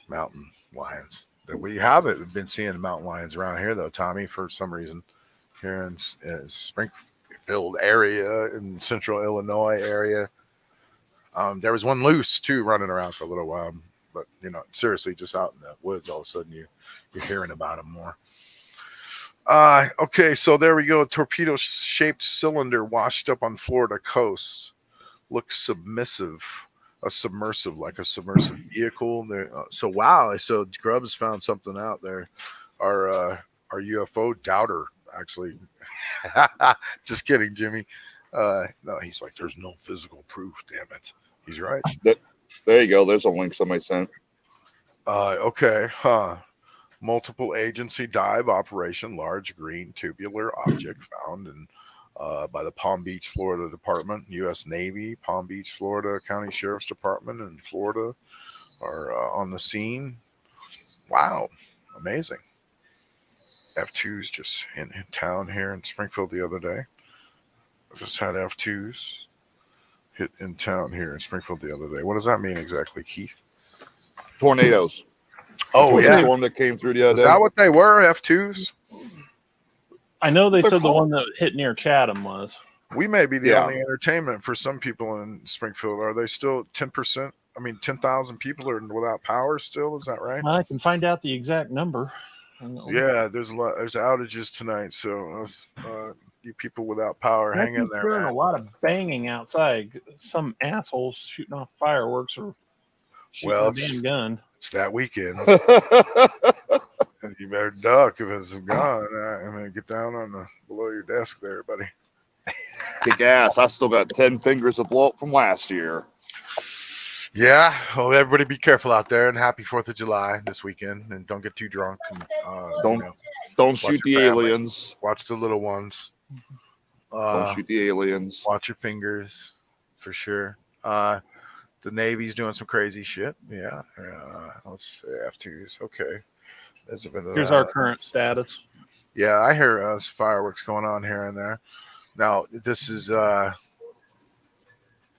mountain lions. We haven't been seeing mountain lions around here though, Tommy, for some reason. Here in Springfield area, in central Illinois area. There was one loose too running around for a little while, but seriously, just out in the woods, all of a sudden you're hearing about them more. Okay, so there we go. A torpedo-shaped cylinder washed up on Florida coast. Looks submersive, like a submersive vehicle. So wow, so Grubbs found something out there. Our UFO doubter, actually. Just kidding, Jimmy. No, he's like, there's no physical proof. Damn it, he's right. There you go. There's a link somebody sent. Okay, multiple agency dive operation, large green tubular object found in by the Palm Beach, Florida Department, U.S. Navy, Palm Beach, Florida County Sheriff's Department in Florida are on the scene. Wow, amazing. F2s just in town here in Springfield the other day. I just had F2s hit in town here in Springfield the other day. What does that mean exactly, Keith? Tornadoes. Oh, yeah. Storm that came through the other day. Is that what they were, F2s? I know they said the one that hit near Chatham was. We may be the only entertainment for some people in Springfield. Are they still 10%? I mean, 10,000 people are without power still. Is that right? I can find out the exact number. Yeah, there's outages tonight. So you people without power, hang in there, man. A lot of banging outside. Some assholes shooting off fireworks or shooting a damn gun. It's that weekend. And you better duck if it's a gun. I mean, get down on below your desk there, buddy. Kick ass. I still got 10 fingers of blow up from last year. Yeah. Well, everybody be careful out there, and happy 4th of July this weekend, and don't get too drunk. And, Don't shoot watch the your family. aliens. Watch the little ones. Don't shoot the aliens. Watch your fingers, for sure. The Navy's doing some crazy shit. Yeah. Let's say F2s. Okay. There's a bit of Here's that. our current status. Yeah, I hear fireworks going on here and there. Now, this is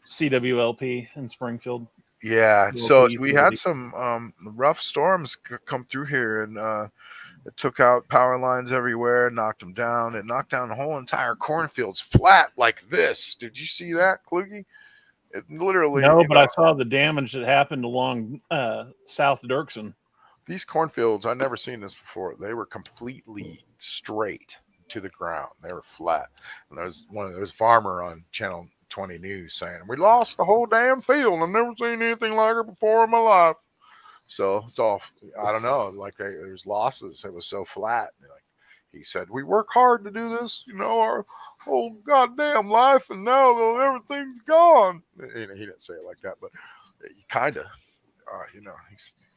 CWLP in Springfield. yeah. Will So be we ready. had some rough storms come through here, and it took out power lines everywhere, knocked them down. It knocked down the whole entire cornfields flat like this. Did you see that, Kluge? It literally. No, but I saw the damage that happened along South Dirksen. These cornfields, I've never seen this before. They were completely straight to the ground. They were flat. And there was a farmer on Channel 20 News saying, "We lost the whole damn field. I've never seen anything like it before in my life." So it's all, I don't know, like there's losses. It was so flat. Like he said, "We work hard to do this, our whole goddamn life, and now everything's gone." He didn't say it like that, but he kind of,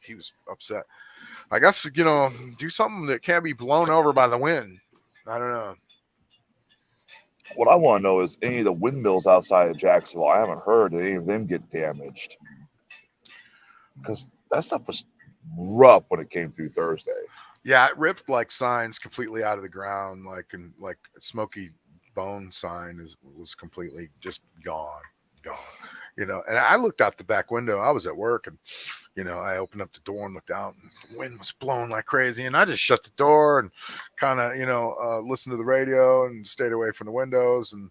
he was upset. I guess, do something that can't be blown over by the wind. I don't know. What I want to know is any of the windmills outside of Jacksonville. I haven't heard any of them get damaged, because that stuff was rough when it came through Thursday. Yeah, it ripped like signs completely out of the ground, like Smoky Bone sign was completely just gone. And I looked out the back window. I was at work, and I opened up the door and looked out, and the wind was blowing like crazy, and I just shut the door and kind of listened to the radio and stayed away from the windows. And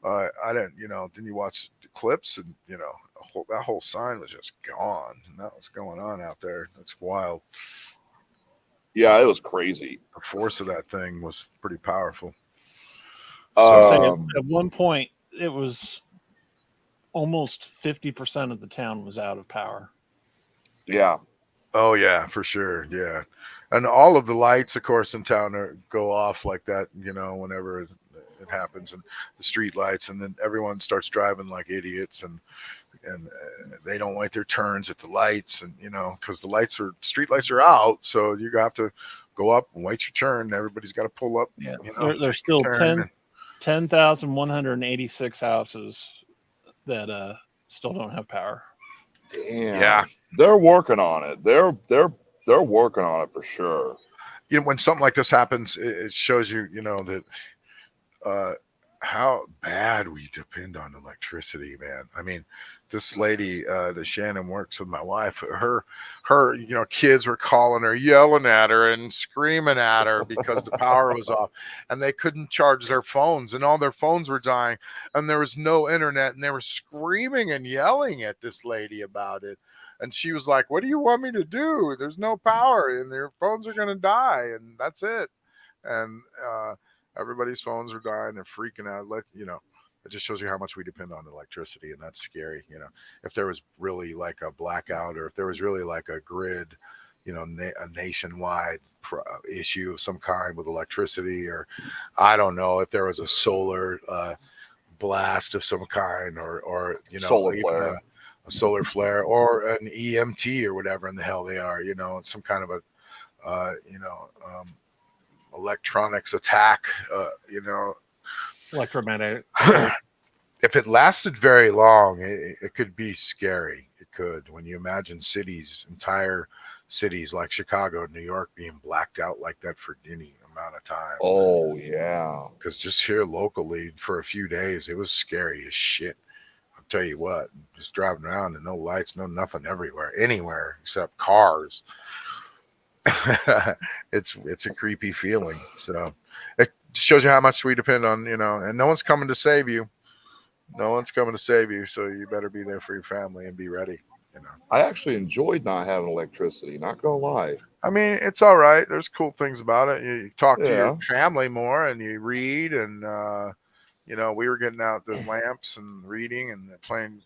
I didn't, then you watch the clips, and that whole sign was just gone. And that was going on out there. That's wild. Yeah, it was crazy. The force of that thing was pretty powerful. At one point, it was almost 50% of the town was out of power. Yeah. Oh yeah, for sure. Yeah. And all of the lights, of course, in town go off like that, whenever it happens, and the street lights, and then everyone starts driving like idiots, and they don't wait their turns at the lights, and because the street lights are out, so you have to go up and wait your turn. Everybody's got to pull up. Yeah. There's still 10,186 houses that still don't have power. Damn. Yeah. They're working on it. They're working on it for sure. When something like this happens, it shows you, that how bad we depend on electricity, man. I mean, this lady, that Shannon works with, my wife, her, kids were calling her, yelling at her and screaming at her because the power was off, and they couldn't charge their phones, and all their phones were dying, and there was no internet, and they were screaming and yelling at this lady about it. And she was like, "What do you want me to do? There's no power, and their phones are going to die, and that's it." And everybody's phones are dying. They're freaking out. It just shows you how much we depend on electricity, and that's scary. If there was really like a blackout, or if there was really like a grid, a nationwide issue of some kind with electricity, or I don't know, if there was a solar blast of some kind, or Solar flare. a solar flare, or an EMT, or whatever in the hell they are, some kind of a electronics attack, Electromagnetic. If it lasted very long, it could be scary. It could. When you imagine entire cities like Chicago, New York being blacked out like that for any amount of time. Oh yeah. Because just here locally for a few days, it was scary as shit. I'll tell you what, just driving around and no lights, no nothing anywhere except cars. It's a creepy feeling. So it shows you how much we depend on, and no one's coming to save you. No one's coming to save you, so you better be there for your family and be ready. I actually enjoyed not having electricity, not gonna lie. I mean, it's all right. There's cool things about it. You talk to Yeah. your family more, and you read, and we were getting out the lamps and reading and playing,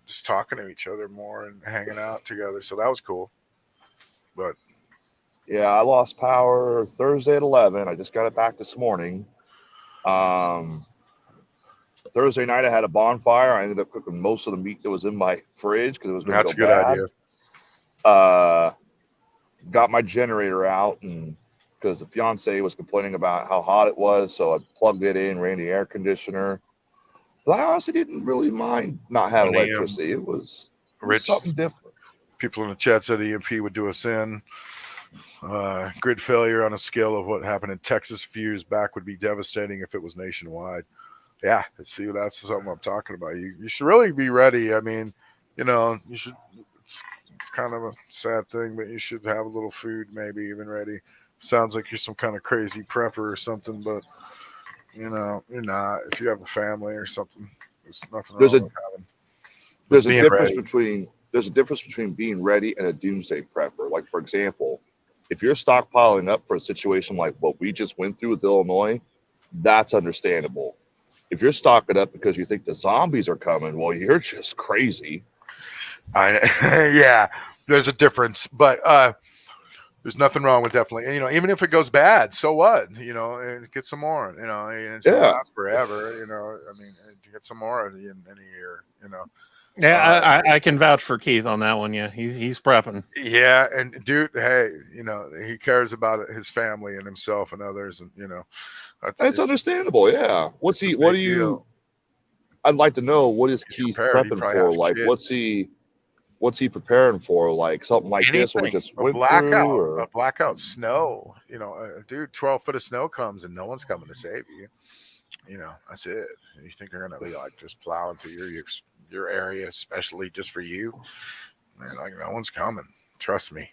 just talking to each other more and hanging out together. So that was cool. But Yeah, I lost power Thursday at 11. I just got it back this morning. Thursday night, I had a bonfire. I ended up cooking most of the meat that was in my fridge because it was going to That's go a good bad. idea. Got my generator out, and because the fiance was complaining about how hot it was, so I plugged it in, ran the air conditioner. But I honestly didn't really mind not having electricity. It was something different. People in the chat said EMP would do us in. Grid failure on a scale of what happened in Texas a few years back would be devastating if it was nationwide. Yeah, see, that's something I'm talking about. You should really be ready. I mean, you should. It's kind of a sad thing, but you should have a little food, maybe even ready. Sounds like you're some kind of crazy prepper or something, but you're not. If you have a family or something, there's nothing wrong with having. There's a difference between being ready and a doomsday prepper. Like, for example, if you're stockpiling up for a situation like what we just went through with Illinois, that's understandable. If you're stocking up because you think the zombies are coming, well, you're just crazy. Yeah, there's a difference, but there's nothing wrong with definitely, even if it goes bad, so what? And get some more. And it's gonna last forever. I mean, to get some more in a year. Yeah, I can vouch for Keith on that one. Yeah, he's prepping. Yeah, and dude, hey, he cares about his family and himself and others, and it's understandable. Yeah, what do you? I'd like to know, what is Keith prepping for? Like, what's he preparing for? Like something like this, or just a blackout, snow. Dude, 12 foot of snow comes and no one's coming to save you. That's it. You think they're gonna be like just plowing through your area, especially just for you? Man, like no one's coming. Trust me.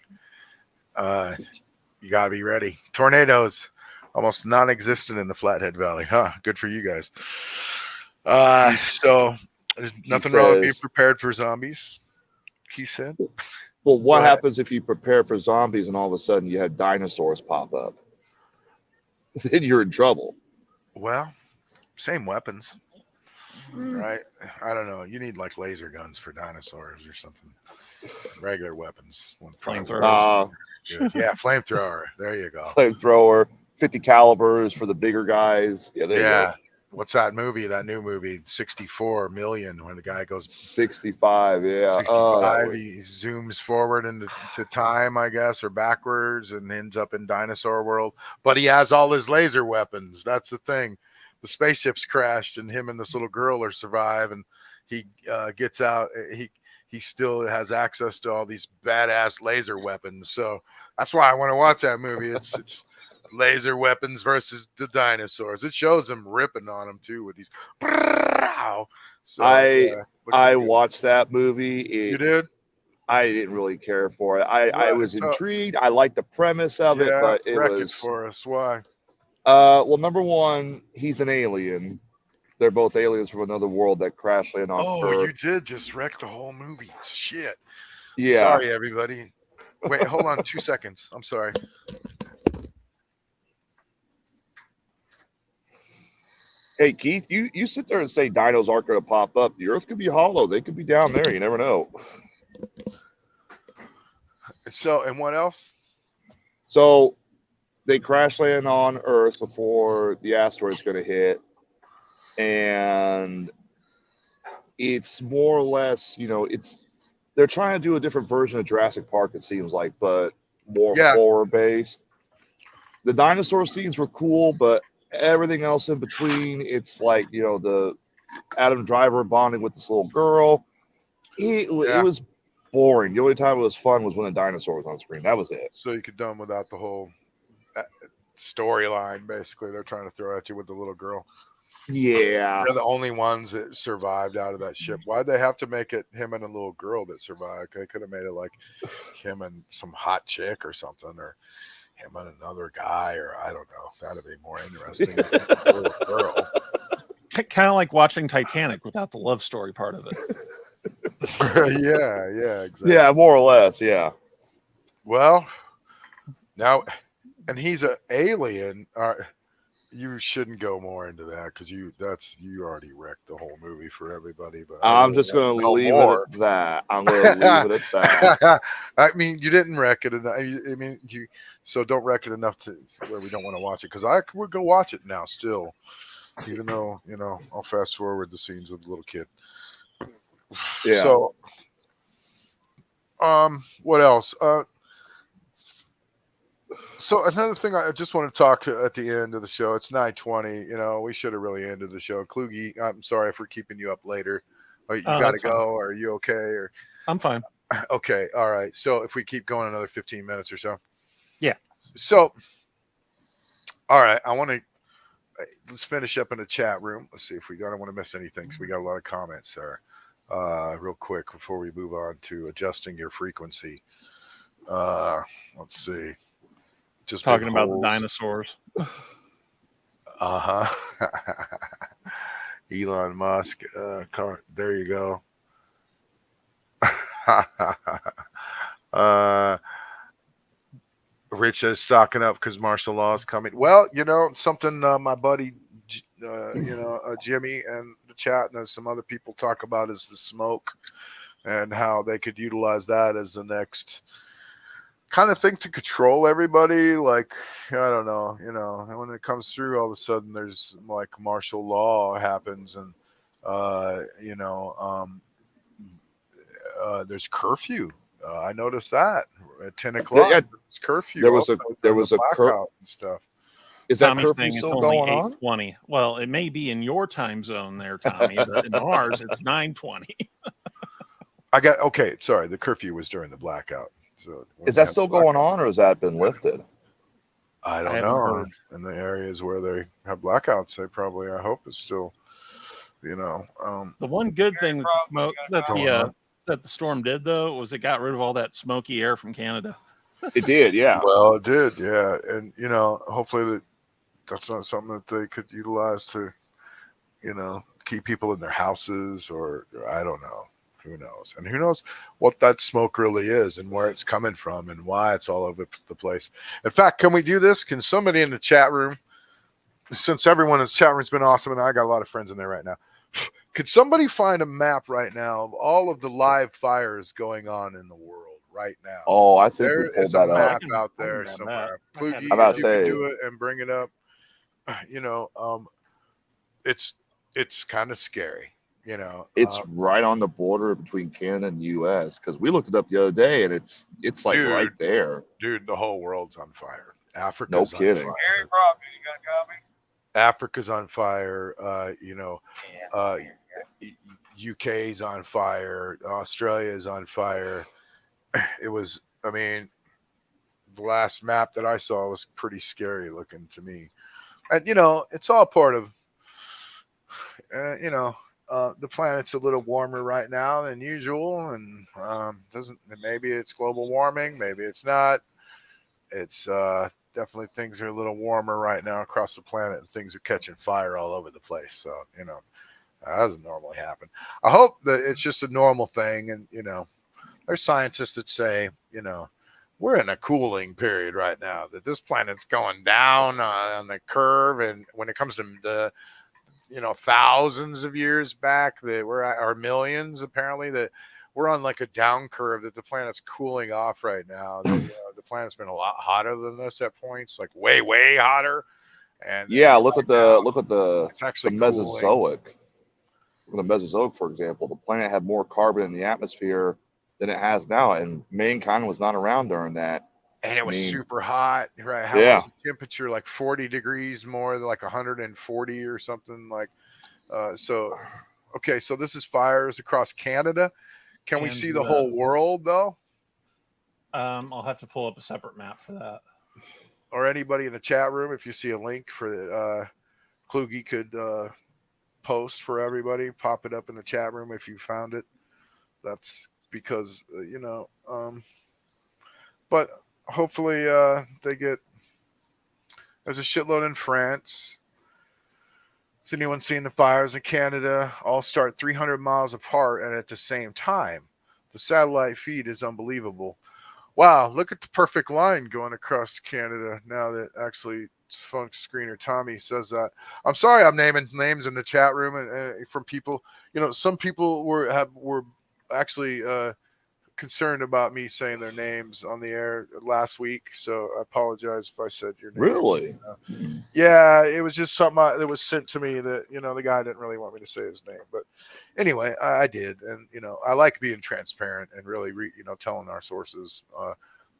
You gotta be ready. Tornadoes, almost non-existent in the Flathead Valley. Good for you guys. So there's nothing wrong with being prepared for zombies. He said. Well, what happens if you prepare for zombies and all of a sudden you have dinosaurs pop up? Then you're in trouble. Well, same weapons, right? I don't know. You need like laser guns for dinosaurs or something. Regular weapons. Flamethrower. Yeah, flamethrower. There you go. Flamethrower. 50 calibers for the bigger guys. Yeah, there you go. What's that movie? That new movie, 64 million, when the guy goes 65. Yeah, 65. He zooms forward into time, I guess, or backwards, and ends up in dinosaur world. But he has all his laser weapons. That's the thing. The spaceship's crashed, and him and this little girl are survive, and he gets out. He still has access to all these badass laser weapons. So that's why I want to watch that movie. It's laser weapons versus the dinosaurs. It shows them ripping on them too with these. So, I watched that movie. You did? I didn't really care for it. I was intrigued. I liked the premise of it, but it was for us. Why? Well, number one, he's an alien. They're both aliens from another world that crash land on Earth. Oh, you did just wreck the whole movie. Shit. Yeah. Sorry, everybody. Wait, hold on 2 seconds. I'm sorry. Hey, Keith, you sit there and say dinos aren't going to pop up. The Earth could be hollow. They could be down there. You never know. So, and what else? So, they crash land on Earth before the asteroid's going to hit. And it's more or less, they're trying to do a different version of Jurassic Park, it seems like, but more horror-based. The dinosaur scenes were cool, but everything else in between, it's like, the Adam Driver bonding with this little girl. It was boring. The only time it was fun was when a dinosaur was on screen. That was it. So you could done without the whole storyline, basically. They're trying to throw at you with the little girl. Yeah. They're the only ones that survived out of that ship. Why'd they have to make it him and a little girl that survived? They could have made it like him and some hot chick or something, or him and another guy, or I don't know. That'd be more interesting than a little girl. Kind of like watching Titanic without the love story part of it. Yeah, exactly. Yeah, more or less, yeah. Well, now, and he's an alien. You shouldn't go more into that because you already wrecked the whole movie for everybody. But I'm just going to leave it at that. I'm going to leave it at that. I mean, you didn't wreck it enough. I mean, so don't wreck it enough to where we don't want to watch it, because I would go watch it now still. even though I'll fast forward the scenes with the little kid. Yeah. So, what else? So another thing I just want to talk to at the end of the show. It's 9:20. We should have really ended the show. Kluge, I'm sorry for keeping you up later. You got to go. Or are you okay? Or I'm fine. Okay, all right. So if we keep going another 15 minutes or so. Yeah. So, all right. Let's finish up in the chat room. Let's see if I don't want to miss anything. So we got a lot of comments there. Real quick before we move on to adjusting your frequency. Let's see. Just talking about the dinosaurs. Elon Musk. There you go. Rich says stocking up because martial law is coming. Well, something my buddy, Jimmy and the chat and some other people talk about is the smoke and how they could utilize that as the next kind of thing to control everybody. Like, I don't know, and when it comes through, all of a sudden there's like martial law happens and, there's curfew. I noticed that at 10 o'clock. Yeah, it's curfew. There was a blackout and stuff. Is that Tommy's curfew saying still it's only going on? 8:20. Well, it may be in your time zone there, Tommy, but in ours it's 9:20. Sorry, the curfew was during the blackout. So is that still going on, or has that been lifted? I don't know. In the areas where they have blackouts, I hope it's still, The one good thing with the smoke that the storm did, though, was it got rid of all that smoky air from Canada. It did, yeah. Well, it did, yeah. And, hopefully that's not something that they could utilize to, keep people in their houses or I don't know. Who knows? And who knows what that smoke really is and where it's coming from and why it's all over the place. In fact, can we do this? Can somebody in the chat room, since everyone in the chat room has been awesome and I got a lot of friends in there right now, could somebody find a map right now of all of the live fires going on in the world right now? Oh, I think there is a map out there somewhere. Plugie, if you can do it and bring it up, it's kind of scary. It's right on the border between Canada and the U.S. because we looked it up the other day, and it's like right there. Dude, the whole world's on fire. Africa's no kidding. On fire. Africa's on fire. UK's on fire. Australia is on fire. It was, the last map that I saw was pretty scary looking to me. And, it's all part of, the planet's a little warmer right now than usual, and maybe it's global warming, maybe it's not. It's definitely things are a little warmer right now across the planet, and things are catching fire all over the place. So that doesn't normally happen. I hope that it's just a normal thing, and there's scientists that say we're in a cooling period right now, that this planet's going down on the curve, and when it comes to the thousands of years back that or millions apparently, that we're on like a down curve, that the planet's cooling off right now. That, the planet's been a lot hotter than this at points, like way, way hotter. And look at the it's actually Mesozoic. The Mesozoic, for example, the planet had more carbon in the atmosphere than it has now, and mankind was not around during that. And it was super hot, right? How was the temperature? Like 40 degrees more, like 140 or something. Like, so this is fires across Canada. Can we see the whole world though? I'll have to pull up a separate map for that. Or anybody in the chat room, if you see a link for Kluge could post for everybody, pop it up in the chat room if you found it. That's because but hopefully they get. There's a shitload in France. Has anyone seen the fires in Canada? All start 300 miles apart and at the same time. The satellite feed is unbelievable. Wow, look at the perfect line going across Canada now that actually Funk Screener Tommy says that. I'm sorry I'm naming names in the chat room and from people. Some people were actually concerned about me saying their names on the air last week, so I apologize if I said your name. Really? Yeah, it was just something that was sent to me that, the guy didn't really want me to say his name. But anyway, I did. And, I like being transparent and really, telling our sources.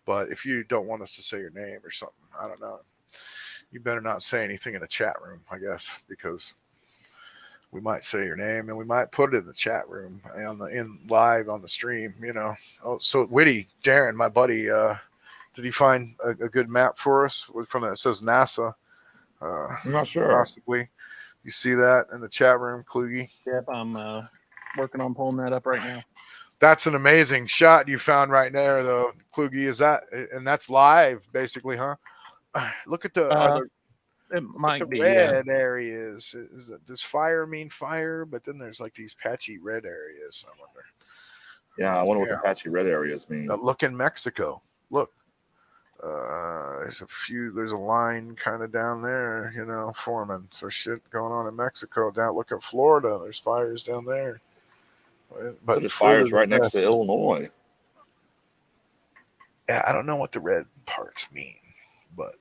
But if you don't want us to say your name or something, I don't know. You better not say anything in the chat room, I guess, because we might say your name and we might put it in the chat room in live on the stream, Oh, so Witty, Darren, my buddy, did he find a good map for us from that? It says NASA. I'm not sure. Possibly. You see that in the chat room, Kluge? Yep, I'm working on pulling that up right now. That's an amazing shot you found right there, though, Kluge. Is that, and that's live, basically, huh? Look at the it might be red areas. Does fire mean fire? But then there's like these patchy red areas. I wonder. Yeah, I wonder what the patchy red areas mean. Look in Mexico. Look. There's a line kind of down there, forming. There's shit going on in Mexico. Look at Florida. There's fires down there. But there's fires right next to Illinois. Yeah, I don't know what the red parts mean, but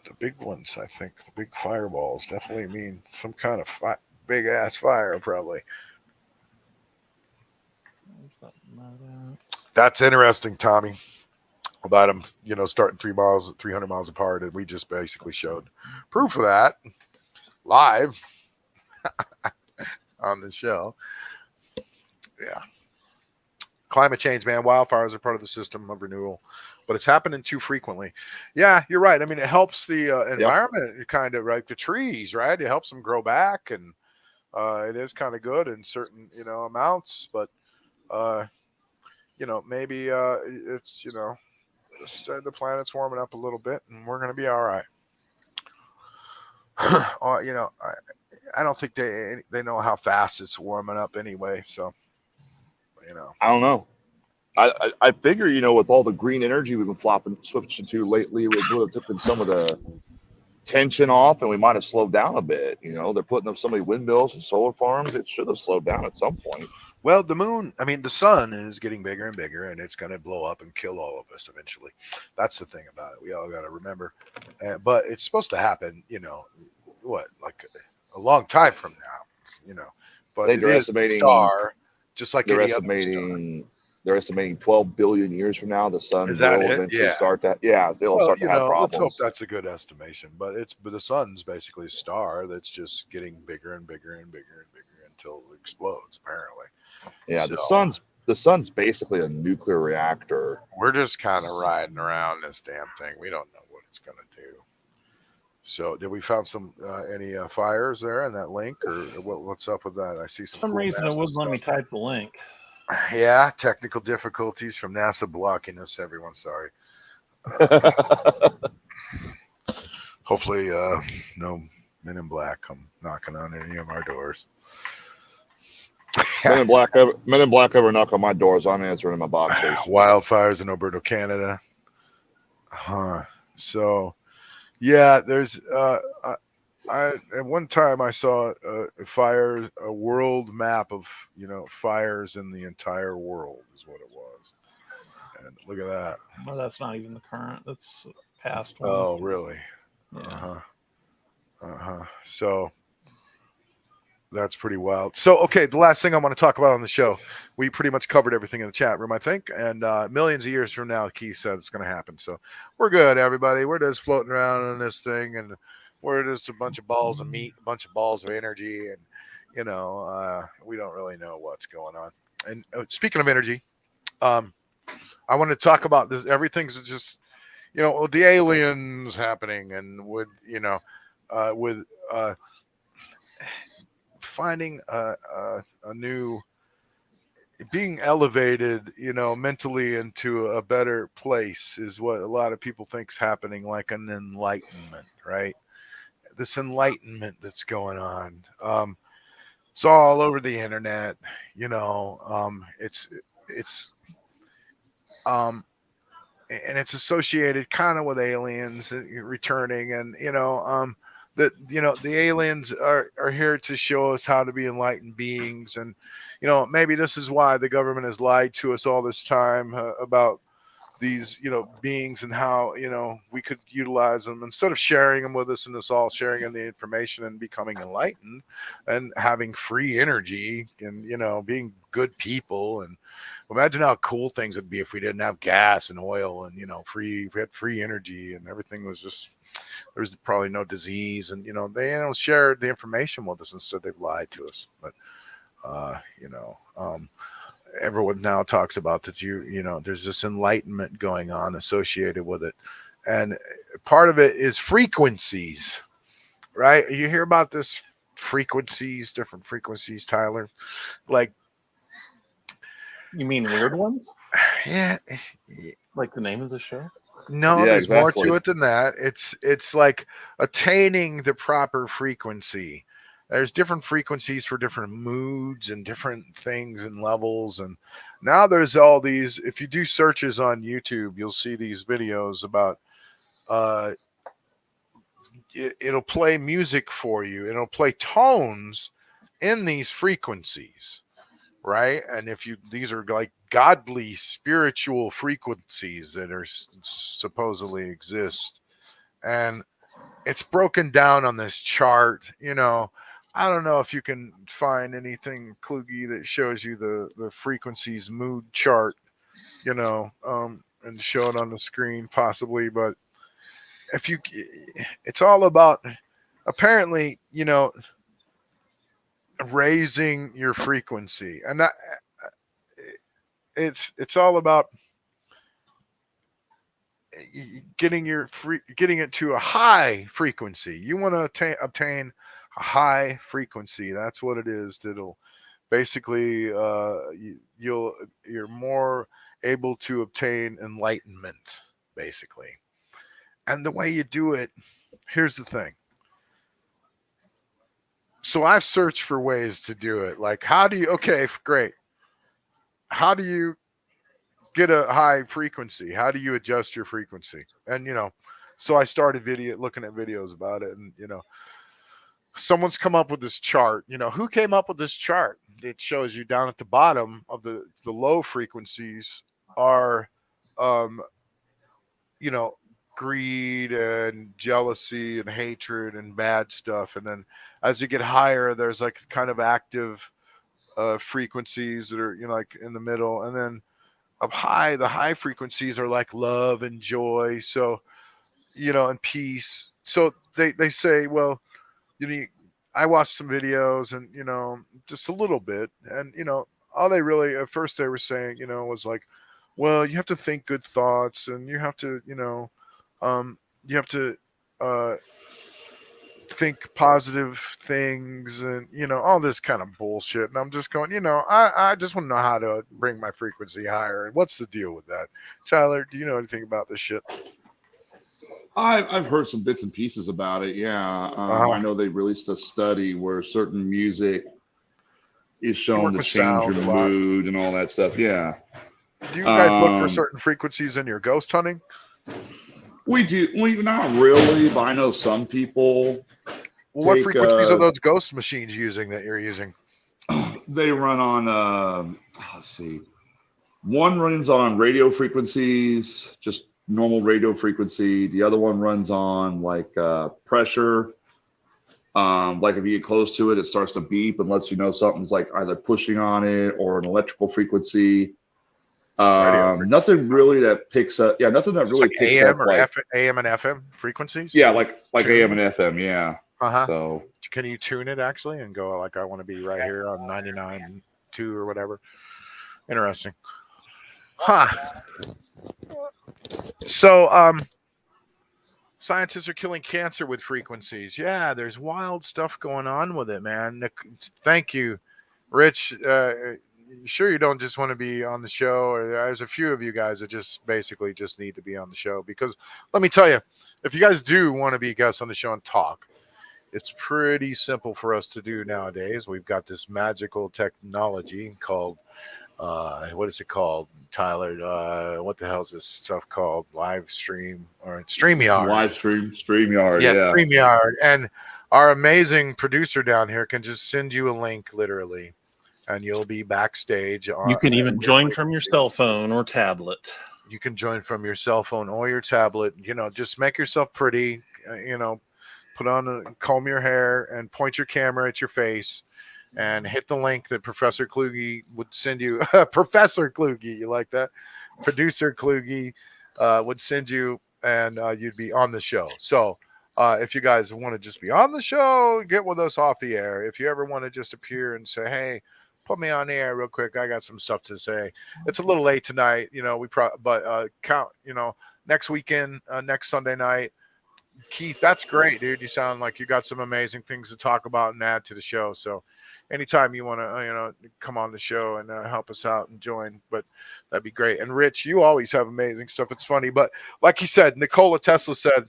the big ones, I think, the big fireballs definitely mean some kind of big ass fire, probably. That's interesting, Tommy. About them, starting 300 miles apart, and we just basically showed proof of that live on the show. Yeah. Climate change, man. Wildfires are part of the system of renewal, but it's happening too frequently. Yeah, you're right. I mean, it helps the environment, kind of, right? The trees, right? It helps them grow back, and it is kind of good in certain, amounts, but, maybe it's, the planet's warming up a little bit and we're going to be all right. I don't think they know how fast it's warming up anyway. So, I don't know. I figure, with all the green energy we've been switching to lately, it would have taken some of the tension off and we might have slowed down a bit. They're putting up so many windmills and solar farms. It should have slowed down at some point. Well, the sun is getting bigger and bigger, and it's going to blow up and kill all of us eventually. That's the thing about it. We all got to remember. But it's supposed to happen, like a long time from now, But they're estimating, star, just like they're any estimating, other star. They're estimating 12 billion years from now, the sun will eventually start that. Yeah, they'll start to have problems. Let's hope that's a good estimation. But the sun's basically a star that's just getting bigger and bigger and bigger and bigger until it explodes, apparently. Yeah, the sun's basically a nuclear reactor. We're just kind of riding around this damn thing. We don't know what it's going to do. So, did we found any fires there in that link, or what's up with that? I see some. For some reason, it wouldn't let me type the link. Yeah, technical difficulties from NASA blocking us. Everyone, sorry. Hopefully, no men in black come knocking on any of our doors. Men in black ever knock on my doors. I'm answering in my boxers. Wildfires in Alberta, Canada. So, yeah, there's. At one time I saw a world map of fires in the entire world is what it was. And look at that. Well, that's not even the current. That's past one. Oh, really? Yeah. So that's pretty wild. So, okay, the last thing I want to talk about on the show, we pretty much covered everything in the chat room, I think. And millions of years from now, Keith said it's going to happen. So we're good, everybody. We're just floating around on this thing, and we're just a bunch of balls of meat, a bunch of balls of energy, and we don't really know what's going on. And speaking of energy, I want to talk about this. Everything's just, the aliens happening, and with finding a new, being elevated, mentally into a better place is what a lot of people think's happening, like an enlightenment, right? This enlightenment that's going on. It's all over the internet, and it's associated kind of with aliens returning, and that, you know, the aliens are here to show us how to be enlightened beings. And, you know, maybe this is why the government has lied to us all this time about these, you know, beings and how, you know, we could utilize them instead of sharing them with us and us all sharing the information and becoming enlightened and having free energy and, you know, being good people. And imagine how cool things would be if we didn't have gas and oil and, you know, we had free energy and everything was just, there's probably no disease. And, you know, they, you know, shared the information with us. Instead they've lied to us. But you know, everyone now talks about that, you know, there's this enlightenment going on associated with it. And part of it is frequencies, right? You hear about this frequencies, different frequencies, Tyler. Like, you mean weird ones? Yeah. Like the name of the show? No, Yeah, there's more exactly. to it than that. It's like attaining the proper frequency. There's different frequencies for different moods and different things and levels. And now there's all these, if you do searches on YouTube, you'll see these videos about it'll play music for you. It'll play tones in these frequencies, right? And if you, these are like godly spiritual frequencies that are supposedly exist, and it's broken down on this chart. You know, I don't know if you can find anything, Kluge, that shows you the frequencies mood chart, you know, and show it on the screen possibly. But if you, it's all about, apparently, you know, raising your frequency. And that, it's all about getting getting it to a high frequency. You want to obtain a high frequency. That's what it is. That'll basically you're more able to obtain enlightenment, basically. And the way you do it, here's the thing. So I've searched for ways to do it. Like, how do you, okay, great. How do you get a high frequency? How do you adjust your frequency? And, you know, so I started looking at videos about it. And, you know, someone's come up with this chart. You know, who came up with this chart? It shows you down at the bottom of the low frequencies are, you know, greed and jealousy and hatred and bad stuff. And then as you get higher, there's like kind of active frequencies that are, you know, like in the middle. And then up high, the high frequencies are like love and joy. So, you know, and peace. So they say, well, you know, I watched some videos and, you know, just a little bit. And, you know, all they really, at first they were saying, you know, was like, well, you have to think good thoughts and you have to, you know, you have to think positive things and, you know, all this kind of bullshit. And I'm just going, you know, I just want to know how to bring my frequency higher. And what's the deal with that? Tyler, do you know anything about this shit? I've heard some bits and pieces about it. Yeah. I know they released a study where certain music is shown to change your mood and all that stuff. Yeah. Do you guys look for certain frequencies in your ghost hunting? We do. Well, not really, but I know some people. Well, what frequencies are those ghost machines using that you're using? They run on, let's see. One runs on radio frequencies, just normal radio frequency. The other one runs on like pressure. Like if you get close to it, it starts to beep and lets you know something's like either pushing on it or an electrical frequency. Nothing really that picks up. Yeah, nothing that really like picks AM up or like AM and FM frequencies. Yeah, like AM and FM. Yeah. So can you tune it actually and go like, I want to be right here on 99.2 or whatever? Interesting. Huh. So scientists are killing cancer with frequencies. Yeah, there's wild stuff going on with it, man. Thank you, Rich. Sure you don't just want to be on the show, or there's a few of you guys that just basically just need to be on the show, because let me tell you, if you guys do want to be guests on the show and talk, it's pretty simple for us to do nowadays. We've got this magical technology called what is it called, Tyler? What the hell is this stuff called? Live stream or StreamYard? Live stream, StreamYard. Yeah, Yeah. StreamYard. And our amazing producer down here can just send you a link, literally, and you'll be backstage. You can even join from your cell phone or tablet. You can join from your cell phone or your tablet. Just make yourself pretty. Put on comb your hair and point your camera at your face. And hit the link that Professor Kluge would send you. Professor Kluge, you like that? Producer Kluge would send you, and you'd be on the show. So if you guys want to just be on the show, get with us off the air. If you ever want to just appear and say, hey, put me on the air real quick, I got some stuff to say. It's a little late tonight, but next weekend, next Sunday night, Keith, that's great, dude. You sound like you got some amazing things to talk about and add to the show. So anytime you want to, come on the show and help us out and join, but that'd be great. And Rich, you always have amazing stuff. It's funny, but like he said, Nikola Tesla said,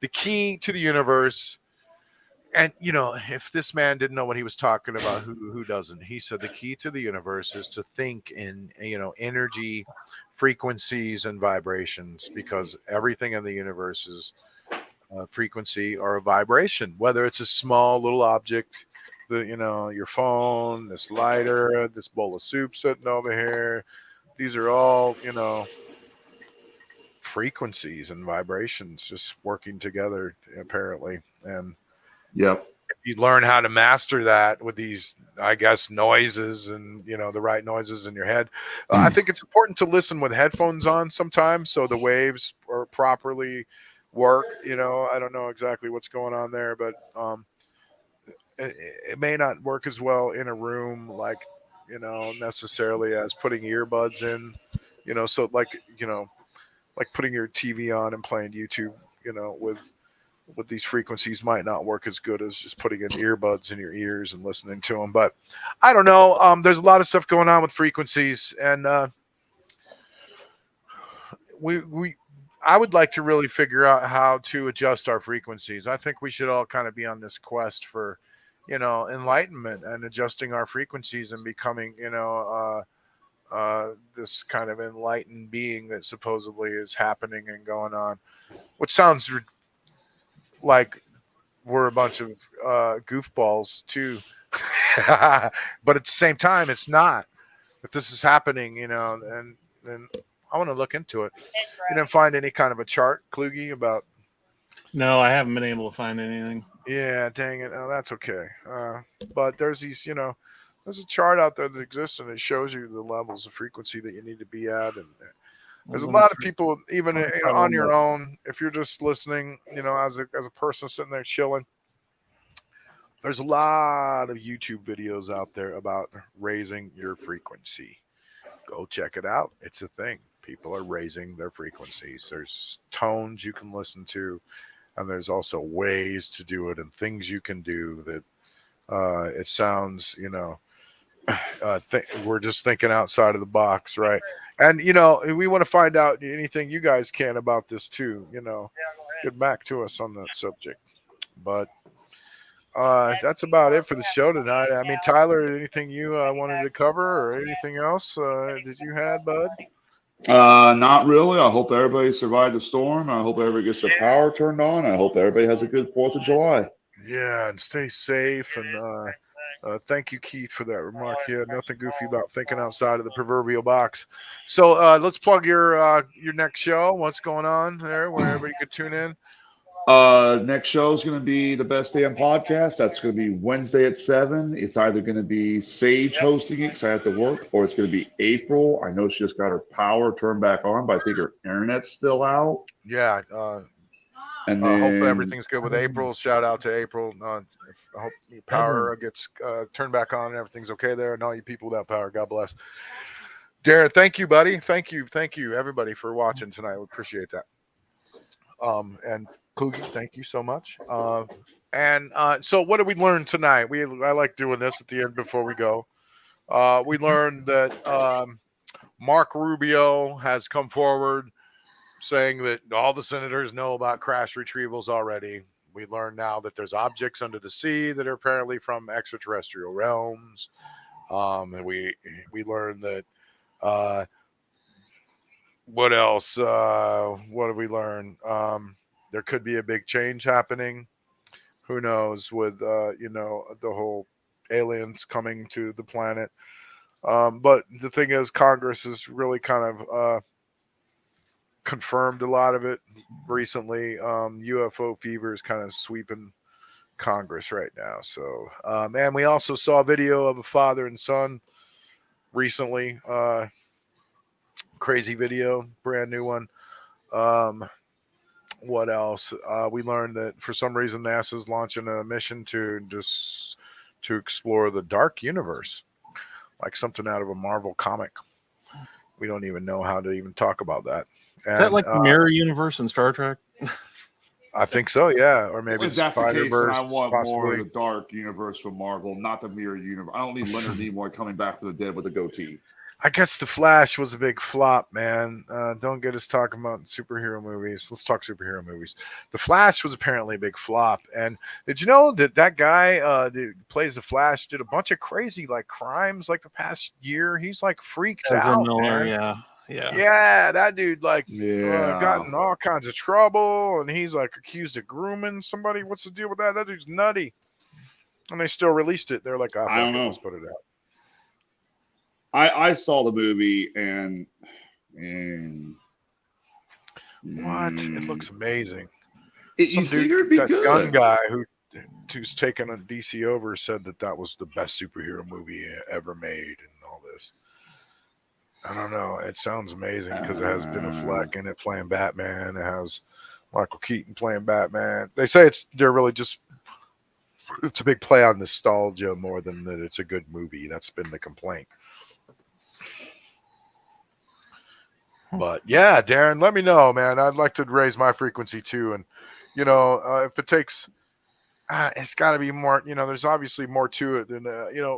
the key to the universe. And if this man didn't know what he was talking about, who doesn't? He said the key to the universe is to think in energy, frequencies, and vibrations, because everything in the universe is frequency or a vibration, whether it's a small little object, your phone, this lighter, this bowl of soup sitting over here. These are all, frequencies and vibrations just working together, apparently. And yep, if you learn how to master that with these, I guess, noises and, the right noises in your head, I think it's important to listen with headphones on sometimes so the waves are properly work. I don't know exactly what's going on there, but it may not work as well in a room, like necessarily as putting earbuds in, so like putting your TV on and playing YouTube, with these frequencies might not work as good as just putting in earbuds in your ears and listening to them. But I don't know. There's a lot of stuff going on with frequencies, and I would like to really figure out how to adjust our frequencies. I think we should all kind of be on this quest for, enlightenment and adjusting our frequencies and becoming, this kind of enlightened being that supposedly is happening and going on, which sounds like we're a bunch of goofballs too. But at the same time, it's not. If this is happening, and I want to look into it. You didn't find any kind of a chart, Kluge, about? No, I haven't been able to find anything. Yeah, dang it. Oh, that's okay. But there's these, there's a chart out there that exists, and it shows you the levels of frequency that you need to be at. And there's a lot of people, even on your own, if you're just listening, as a person sitting there chilling, there's a lot of YouTube videos out there about raising your frequency. Go check it out. It's a thing. People are raising their frequencies. There's tones you can listen to, and there's also ways to do it and things you can do that it sounds, we're just thinking outside of the box, right? And, we want to find out anything you guys can about this too, get back to us on that subject. But that's about it for the show tonight. I mean, Tyler, anything you wanted to cover or anything else that you had, bud? Not really. I hope everybody survived the storm. I hope everybody gets their power turned on. I hope everybody has a good 4th of July. Yeah, and stay safe. And thank you, Keith, for that remark. Yeah, nothing goofy about thinking outside of the proverbial box. So let's plug your next show. What's going on there, where everybody could tune in? Next show is going to be the Best Damn Podcast. That's going to be Wednesday at 7. It's either going to be Sage hosting it because I have to work, or it's going to be April. I know she just got her power turned back on, but I think her internet's still out. Yeah. And then, hopefully everything's good with April. Shout out to April. I hope your power gets turned back on and everything's okay there. And all you people without power, God bless. Darren, thank you, buddy. Thank you, everybody, for watching tonight. We appreciate that. And Kluge, thank you so much. So what did we learn tonight? I like doing this at the end before we go. We learned that Mark Rubio has come forward saying that all the senators know about crash retrievals already. We learned now that there's objects under the sea that are apparently from extraterrestrial realms. And we learned that What else? What did we learn? There could be a big change happening. Who knows with the whole aliens coming to the planet. But the thing is, Congress has really kind of confirmed a lot of it recently. UFO fever is kind of sweeping Congress right now. So, and we also saw a video of a father and son recently. Crazy video, brand new one. What else? We learned that for some reason NASA's launching a mission to explore the dark universe, like something out of a Marvel comic. We don't even know how to even talk about that. Is that like the mirror universe in Star Trek? I think so, yeah. Or maybe If that's the case, then Spider-Verse, I want possibly. more of the dark universe from Marvel, not the mirror universe. I don't need Leonard Nimoy coming back from the dead with a goatee. I guess The Flash was a big flop, man. Don't get us talking about superhero movies. Let's talk superhero movies. The Flash was apparently a big flop. And did you know that guy that plays The Flash did a bunch of crazy like crimes like the past year? He's like freaked out, Miller, man. Yeah. Yeah, that dude like Yeah. got in all kinds of trouble, and he's like accused of grooming somebody. What's the deal with that? That dude's nutty. And they still released it. They're like, oh, I don't know. let's put it out. I saw the movie and What? It looks amazing. You figured it'd be that good. gun guy who's taken a DC over said that was the best superhero movie ever made and all this. I don't know. It sounds amazing because it has Ben Affleck in it playing Batman. It has Michael Keaton playing Batman. They say it's a big play on nostalgia more than that it's a good movie. That's been the complaint. But yeah, Darren, let me know, man. I'd like to raise my frequency too. And, if it takes, it's got to be more, there's obviously more to it than,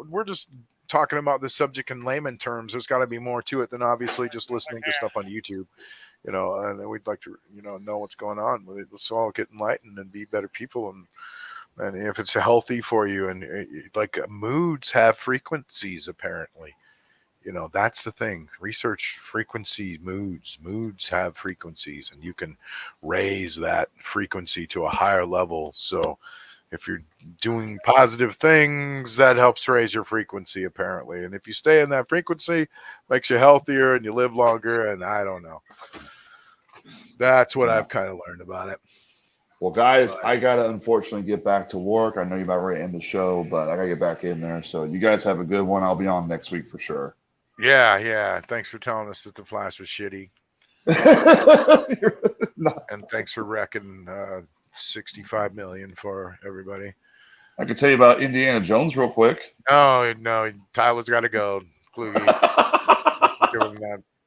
we're just talking about this subject in layman terms. There's got to be more to it than obviously just listening to stuff on YouTube, and we'd like to, know what's going on. Let's all get enlightened and be better people. And if it's healthy for you and like moods have frequencies, apparently. That's the thing. Research frequency moods have frequencies, and you can raise that frequency to a higher level. So if you're doing positive things, that helps raise your frequency, apparently. And if you stay in that frequency, makes you healthier and you live longer. And I don't know. That's what I've kind of learned about it. Well, guys, I got to unfortunately get back to work. I know you're about ready to end the show, but I got to get back in there. So you guys have a good one. I'll be on next week for sure. Yeah. Thanks for telling us that the Flash was shitty. And thanks for wrecking 65 million for everybody. I can tell you about Indiana Jones real quick. No, Tyler's got to go. Kluge.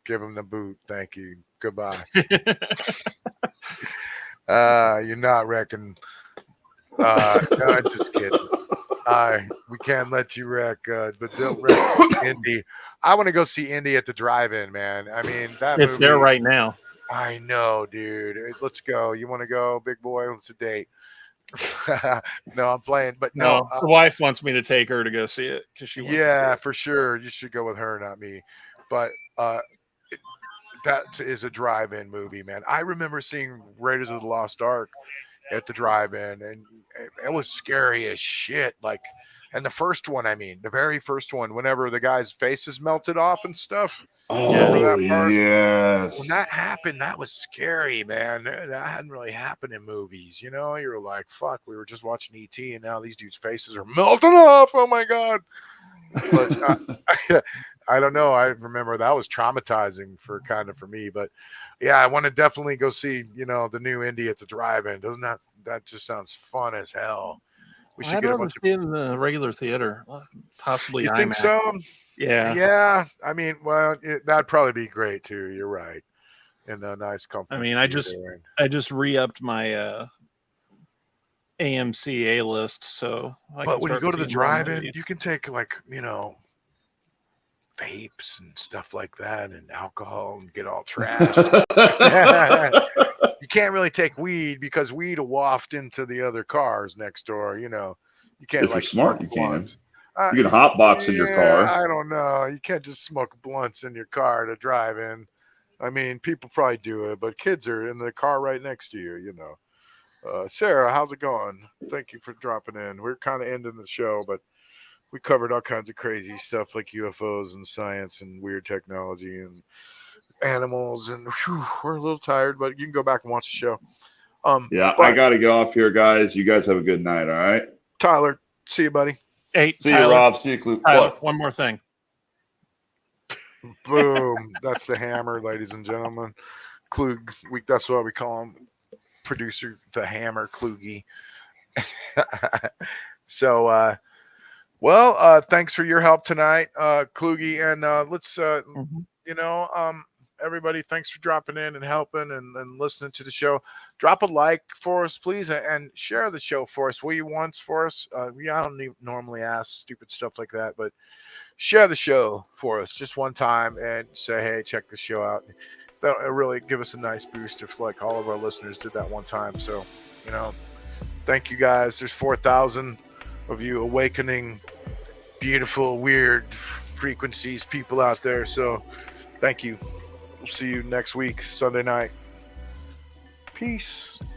Give him the boot. Thank you. Goodbye. You're not wrecking. No, I'm just kidding. We can't let you wreck, but don't wreck Indy. I want to go see Indy at the drive-in, man. I mean, it's there right now. I know, dude. Let's go. You want to go, big boy? Let's a date. No, I'm playing, but no. The wife wants me to take her to go see it because she wants to see it. For sure. You should go with her, not me. But that is a drive-in movie, man. I remember seeing Raiders of the Lost Ark at the drive-in, and it was scary as shit. Like, and the first one, the very first one, whenever the guy's faces melted off and stuff. Oh, yes. When that happened, that was scary, man. That hadn't really happened in movies. You were like, fuck, we were just watching E.T. and now these dudes' faces are melting off. Oh my God. But I don't know. I remember that was traumatizing for me, but yeah, I want to definitely go see, the new Indy at the drive-in. Doesn't that just sounds fun as hell? We should get a bunch of in the regular theater, possibly. You think so? Yeah. I mean, well, that'd probably be great too. You're right. In a nice company. I mean, I just re-upped my AMC A list, so. But when you go to the drive-in, you can take vapes and stuff like that, and alcohol, and get all trashed. You can't really take weed because weed will waft into the other cars next door. You can't. If you're smart, you can. You can hotbox in your car. I don't know. You can't just smoke blunts in your car to drive in. I mean, people probably do it, but kids are in the car right next to you, you know. Sarah, how's it going? Thank you for dropping in. We're kind of ending the show, but we covered all kinds of crazy stuff like UFOs and science and weird technology and animals. And whew, we're a little tired, but you can go back and watch the show. Yeah, I got to get off here, guys. You guys have a good night, all right? Tyler, see you, buddy. Hey, see Tyler, you, Rob. See you, Clue. Tyler, one more thing. Boom. That's the hammer, ladies and gentlemen. Klug, that's what we call him. Producer, the hammer, Klugie. So, thanks for your help tonight, Klugie. And let's, you know, everybody, thanks for dropping in and helping and listening to the show. Drop a like for us, please, and share the show for us. Will you once for us? I don't normally ask stupid stuff like that, but share the show for us just one time and say, hey, check the show out. That'll really give us a nice boost if like all of our listeners did that one time. So, you know, thank you guys. There's 4,000 of you awakening, beautiful, weird frequencies people out there. So thank you. We'll see you next week, Sunday night. Peace.